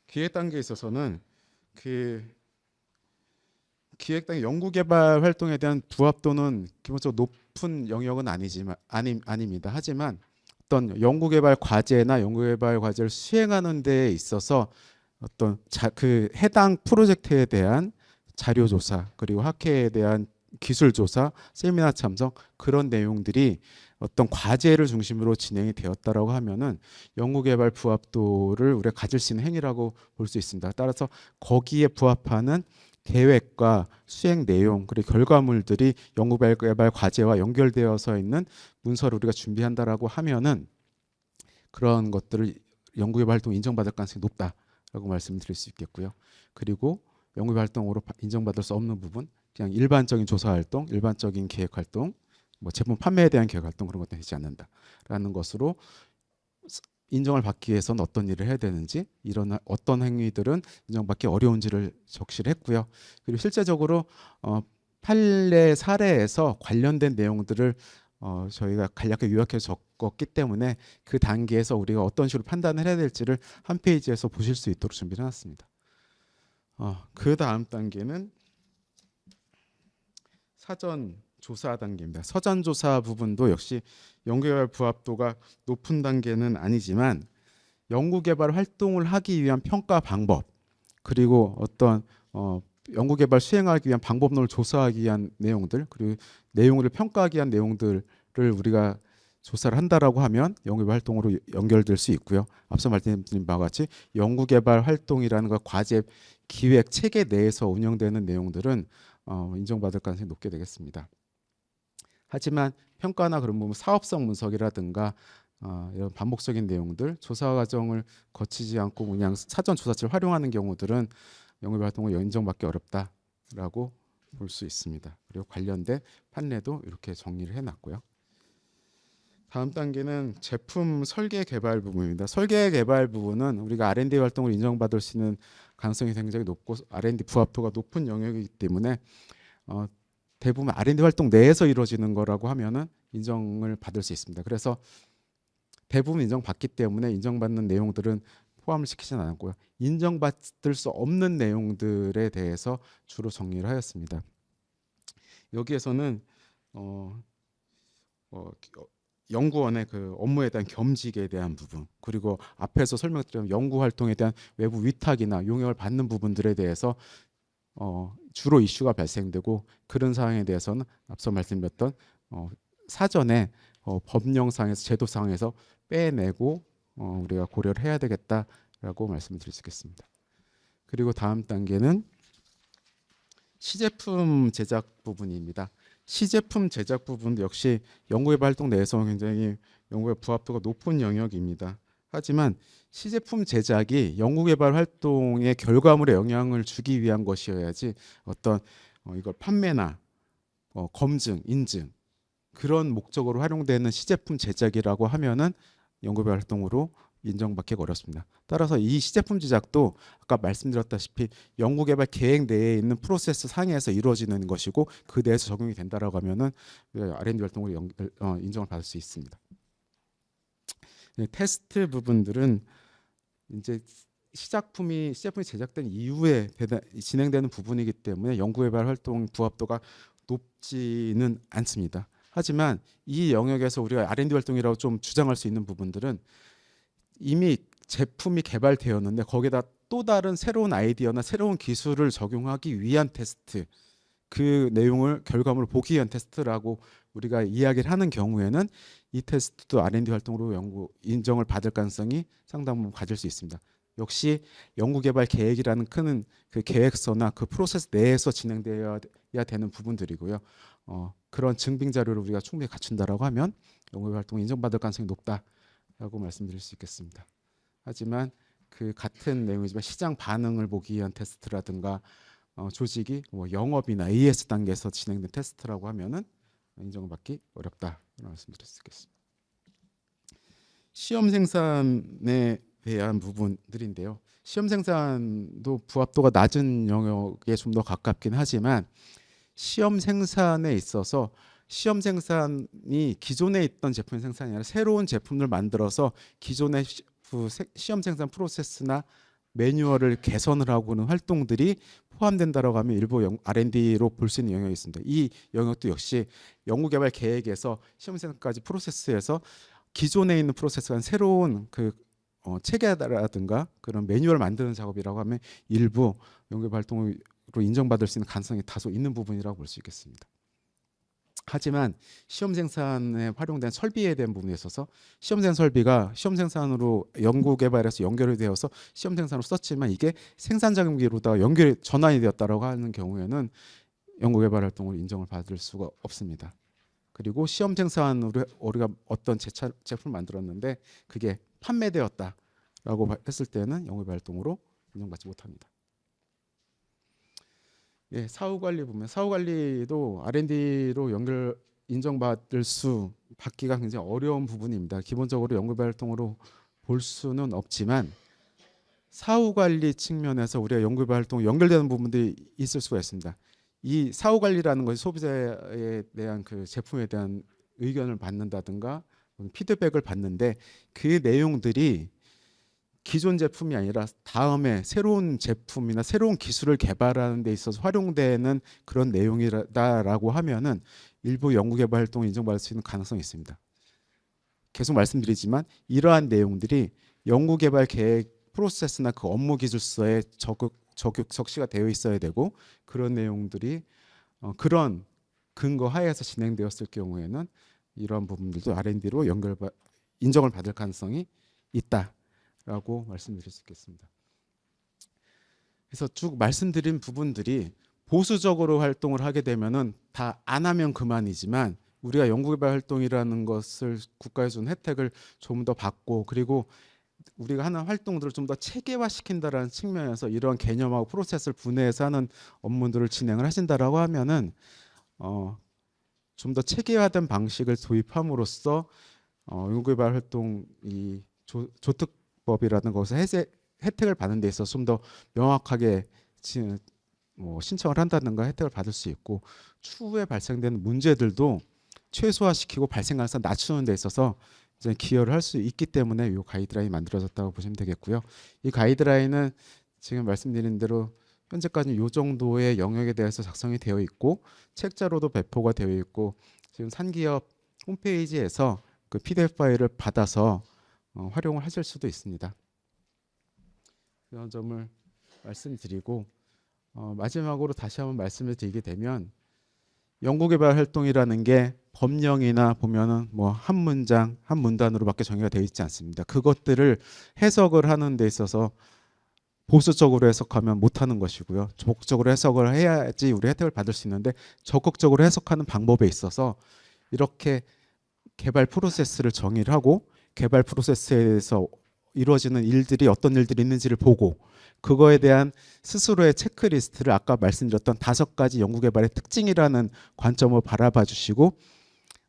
기획 단계에 있어서는 그 기획 단계 연구개발 활동에 대한 부합도는 기본적으로 높은 영역은 아닙니다. 하지만 어떤 연구개발 과제나 연구개발 과제를 수행하는 데에 있어서 어떤 그 해당 프로젝트에 대한 자료 조사, 그리고 학회에 대한 기술 조사, 세미나 참석, 그런 내용들이 어떤 과제를 중심으로 진행이 되었다라고 하면은 연구개발 부합도를 우리가 가질 수 있는 행위라고 볼 수 있습니다. 따라서 거기에 부합하는 계획과 수행 내용, 그리고 결과물들이 연구개발 과제와 연결되어서 있는 문서를 우리가 준비한다라고 하면은 그런 것들을 연구개발 활동 인정받을 가능성이 높다라고 말씀드릴 수 있겠고요. 그리고 연구개발 활동으로 인정받을 수 없는 부분, 그냥 일반적인 조사 활동, 일반적인 계획 활동, 제품 판매에 대한 계획 활동, 그런 것도 되지 않는다라는 것으로 인정을 받기 위해서는 어떤 일을 해야 되는지, 이런 어떤 행위들은 인정받기 어려운지를 적시를 했고요. 그리고 실제적으로 판례 사례에서 관련된 내용들을 저희가 간략하게 요약해서 적었기 때문에 그 단계에서 우리가 어떤 식으로 판단을 해야 될지를 한 페이지에서 보실 수 있도록 준비를 해놨습니다. 그 다음 단계는 사전 조사 단계입니다. 서전 조사 부분도 역시 연구개발 부합도가 높은 단계는 아니지만 연구개발 활동을 하기 위한 평가 방법, 그리고 어떤 연구개발 수행하기 위한 방법론을 조사하기 위한 내용들, 그리고 내용을 평가하기 위한 내용들을 우리가 조사를 한다라고 하면 연구개발 활동으로 연결될 수 있고요. 앞서 말씀드린 바와 같이 연구개발 활동이라는 것, 과제, 기획, 체계 내에서 운영되는 내용들은 인정받을 가능성이 높게 되겠습니다. 하지만 평가나 그런 부분 사업성 분석이라든가 이런 반복적인 내용들, 조사 과정을 거치지 않고 그냥 사전 조사치를 활용하는 경우들은 연구개발 활동을 인정받기 어렵다라고 볼 수 있습니다. 그리고 관련된 판례도 이렇게 정리를 해놨고요. 다음 단계는 제품 설계 개발 부분입니다. 설계 개발 부분은 우리가 R&D 활동을 인정받을 수 있는 가능성이 굉장히 높고 R&D 부합도가 높은 영역이기 때문에 대부분 R&D 활동 내에서 이루어지는 거라고 하면은 인정을 받을 수 있습니다. 그래서 대부분 인정받기 때문에 인정받는 내용들은 포함을 시키지는 않았고요. 인정받을 수 없는 내용들에 대해서 주로 정리를 하였습니다. 여기에서는 연구원의 그 업무에 대한 겸직에 대한 부분, 그리고 앞에서 설명드린 연구 활동에 대한 외부 위탁이나 용역을 받는 부분들에 대해서 주로 이슈가 발생되고, 그런 사항에 대해서는 앞서 말씀드렸던 사전에 법령상에서 제도상에서 빼내고 우리가 고려를 해야 되겠다라고 말씀을 드릴 수 있겠습니다. 그리고 다음 단계는 시제품 제작 부분입니다. 시제품 제작 부분도 역시 연구개발 활동 내에서 굉장히 연구의 부합도가 높은 영역입니다. 하지만 시제품 제작이 연구개발 활동의 결과물에 영향을 주기 위한 것이어야지 어떤 이걸 판매나 검증, 인증 그런 목적으로 활용되는 시제품 제작이라고 하면은 연구개발 활동으로 인정받기가 어렵습니다. 따라서 이 시제품 제작도 아까 말씀드렸다시피 연구개발 계획 내에 있는 프로세스 상에서 이루어지는 것이고, 그 내에서 적용이 된다라고 하면은 R&D 활동으로 인정을 받을 수 있습니다. 테스트 부분들은 이제 시제품이 제작된 이후에 진행되는 부분이기 때문에 연구개발 활동 부합도가 높지는 않습니다. 하지만 이 영역에서 우리가 R&D 활동이라고 좀 주장할 수 있는 부분들은 이미 제품이 개발되었는데 거기다 또 다른 새로운 아이디어나 새로운 기술을 적용하기 위한 테스트, 그 내용을 결과물을 보기 위한 테스트라고 우리가 이야기를 하는 경우에는 이 테스트도 R&D 활동으로 인정을 받을 가능성이 상당 부분 가질 수 있습니다. 역시 연구개발 계획이라는 큰 그 계획서나 그 프로세스 내에서 진행되어야 되는 부분들이고요. 그런 증빙 자료를 우리가 충분히 갖춘다라고 하면 연구개발 활동이 인정받을 가능성이 높다라고 말씀드릴 수 있겠습니다. 하지만 그 같은 내용이지만 시장 반응을 보기 위한 테스트라든가 조직이 영업이나 AS 단계에서 진행된 테스트라고 하면은 인정을 받기 어렵다라고 말씀드릴 수 있겠습니다. 시험 생산에 대한 부분들인데요. 시험 생산도 부합도가 낮은 영역에 좀 더 가깝긴 하지만 시험 생산에 있어서 시험 생산이 기존에 있던 제품 생산이 아니라 새로운 제품을 만들어서 기존의 시험 생산 프로세스나 매뉴얼을 개선을 하고는 활동들이 포함된다라고 하면 일부 R&D로 볼 수 있는 영역이 있습니다. 이 영역도 역시 연구개발 계획에서 시험 생산까지 프로세스에서 기존에 있는 프로세스가 새로운 그 체계라든가 그런 매뉴얼을 만드는 작업이라고 하면 일부 연구개발 활동으로 인정받을 수 있는 가능성이 다소 있는 부분이라고 볼 수 있겠습니다. 하지만 시험 생산에 활용된 설비에 대한 부분에 있어서 시험 생산 설비가 시험 생산으로 연구 개발해서 연결이 되어서 시험 생산으로 썼지만 이게 생산 작업기로다가 전환이 되었다라고 하는 경우에는 연구 개발 활동으로 인정을 받을 수가 없습니다. 그리고 시험 생산으로 우리가 어떤 제품을 만들었는데 그게 판매되었다라고 했을 때는 연구 개발 활동으로 인정받지 못합니다. 예, 사후관리 보면 사후관리도 R&D로 받기가 굉장히 어려운 부분입니다. 기본적으로 연구개발 활동으로 볼 수는 없지만 사후관리 측면에서 우리가 연구개발 활동 연결되는 부분들이 있을 수가 있습니다. 이 사후관리라는 것이 소비자에 대한 그 제품에 대한 의견을 받는다든가 피드백을 받는데 그 내용들이 기존 제품이 아니라 다음에 새로운 제품이나 새로운 기술을 개발하는 데 있어서 활용되는 그런 내용이다라고 하면은 일부 연구개발 활동을 인정받을 수 있는 가능성이 있습니다. 계속 말씀드리지만 이러한 내용들이 연구개발 계획 프로세스나 그 업무 기술서에 적시가 되어 있어야 되고, 그런 내용들이 그런 근거 하에서 진행되었을 경우에는 이러한 부분들도 R&D로 인정을 받을 가능성이 있다라고 말씀드릴 수 있겠습니다. 그래서 쭉 말씀드린 부분들이 보수적으로 활동을 하게 되면은 다 안 하면 그만이지만 우리가 연구개발 활동이라는 것을 국가에서 준 혜택을 좀 더 받고 그리고 우리가 하는 활동들을 좀 더 체계화시킨다라는 측면에서 이러한 개념하고 프로세스를 분해해서 하는 업무들을 진행을 하신다라고 하면은 좀 더 체계화된 방식을 도입함으로써 연구개발 활동 이 조특법이라는 것을 혜택을 받는 데 있어서 좀 더 명확하게 신청을 한다든가 혜택을 받을 수 있고 추후에 발생되는 문제들도 최소화시키고 발생 가능성 낮추는 데 있어서 이제 기여를 할 수 있기 때문에 이 가이드라인이 만들어졌다고 보시면 되겠고요. 이 가이드라인은 지금 말씀드린 대로 현재까지 이 정도의 영역에 대해서 작성이 되어 있고 책자로도 배포가 되어 있고 지금 산기업 홈페이지에서 그 PDF 파일을 받아서 활용을 하실 수도 있습니다. 그런 점을 말씀드리고 마지막으로 다시 한번 말씀을 드리게 되면 연구개발 활동이라는 게 법령이나 보면은 뭐 한 문장, 한 문단으로밖에 정의가 되어 있지 않습니다. 그것들을 해석을 하는 데 있어서 보수적으로 해석하면 못하는 것이고요. 적극적으로 해석을 해야지 우리 혜택을 받을 수 있는데 적극적으로 해석하는 방법에 있어서 이렇게 개발 프로세스를 정의를 하고 개발 프로세스에서 이루어지는 일들이 어떤 일들이 있는지를 보고 그거에 대한 스스로의 체크리스트를 아까 말씀드렸던 5가지 연구개발의 특징이라는 관점을 바라봐 주시고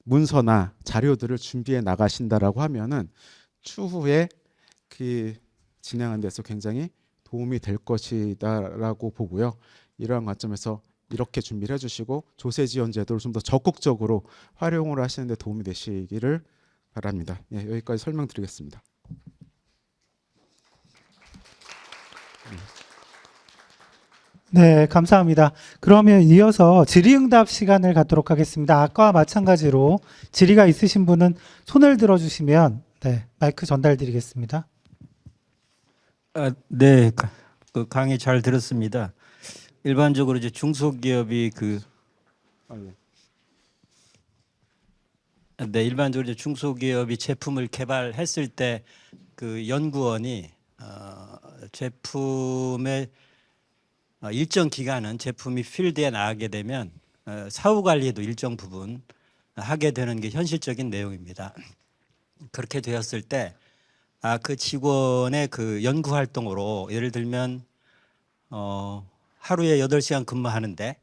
문서나 자료들을 준비해 나가신다라고 하면은 추후에 그 진행하는 데서 굉장히 도움이 될 것이다라고 보고요. 이러한 관점에서 이렇게 준비를 해주시고 조세 지원 제도를 좀 더 적극적으로 활용을 하시는 데 도움이 되시기를 바랍니다. 예, 여기까지 설명드리겠습니다. 네, 감사합니다. 그러면 이어서 질의응답 시간을 갖도록 하겠습니다. 아까와 마찬가지로 질의가 있으신 분은 손을 들어주시면 네, 마이크 전달드리겠습니다. 네, 그 강의 잘 들었습니다. 일반적으로 이제 중소기업이 일반적으로 이제 중소기업이 제품을 개발했을 때 그 연구원이 제품의 일정 기간은 제품이 필드에 나가게 되면 사후 관리도 일정 부분 하게 되는 게 현실적인 내용입니다. 그렇게 되었을 때 그 직원의 그 연구 활동으로 예를 들면 하루에 8시간 근무하는데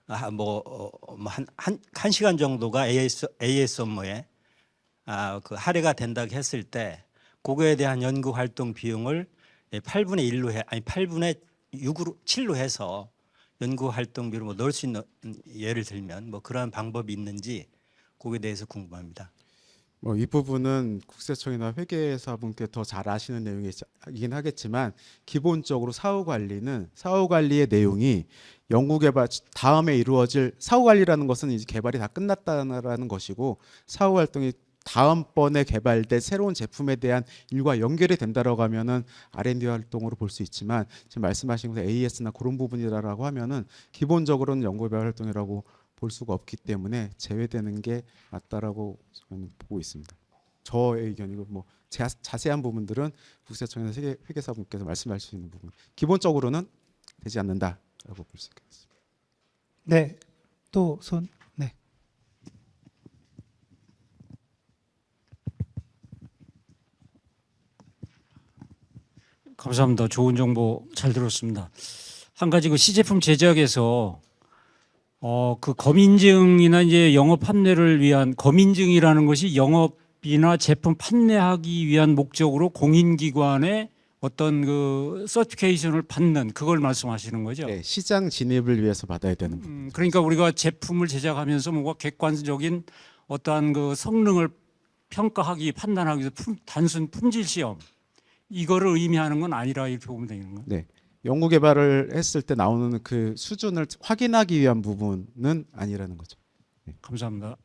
한 시간 정도가 AS 업무에 그 할애가 된다고 했을 때 그거에 대한 연구 활동 비용을 8분의 1로 아니 8분의 6으로 7로 해서 연구 활동비로 뭐 넣을 수 있는 예를 들면 뭐 그런 방법이 있는지 그거에 대해서 궁금합니다. 이 부분은 국세청이나 회계사분께 더 잘 아시는 내용이긴 하겠지만 기본적으로 사후 관리의 내용이 연구개발 다음에 이루어질 사후 관리라는 것은 이제 개발이 다 끝났다는 것이고 사후 활동이 다음번에 개발될 새로운 제품에 대한 일과 연결이 된다라고 하면은 R&D 활동으로 볼 수 있지만 지금 말씀하신 것은 AS나 그런 부분이라고 하면은 기본적으로는 연구개발 활동이라고 볼 수가 없기 때문에 제외되는 게 맞다라고 저는 보고 있습니다. 저의 의견이고 뭐 자세한 부분들은 국세청이나 회계사분께서 말씀할 수 있는 부분 기본적으로는 되지 않는다라고 볼 수 있겠습니다. 네, 또 손. 네. 감사합니다. 좋은 정보 잘 들었습니다. 한 가지 그 시제품 제작에서 그 검인증이나 이제 영업 판매를 위한 검인증이라는 것이 영업이나 제품 판매하기 위한 목적으로 공인기관의 어떤 그 서티피케이션을 받는 그걸 말씀하시는 거죠? 네, 시장 진입을 위해서 받아야 되는 부분. 그러니까 우리가 제품을 제작하면서 뭔가 객관적인 어떠한 그 성능을 평가하기 판단하기 위해서 단순 품질 시험 이거를 의미하는 건 아니라 이렇게 보면 되는 거예요. 네. 연구 개발을 했을 때 나오는 그 수준을 확인하기 위한 부분은 아니라는 거죠. 감사합니다.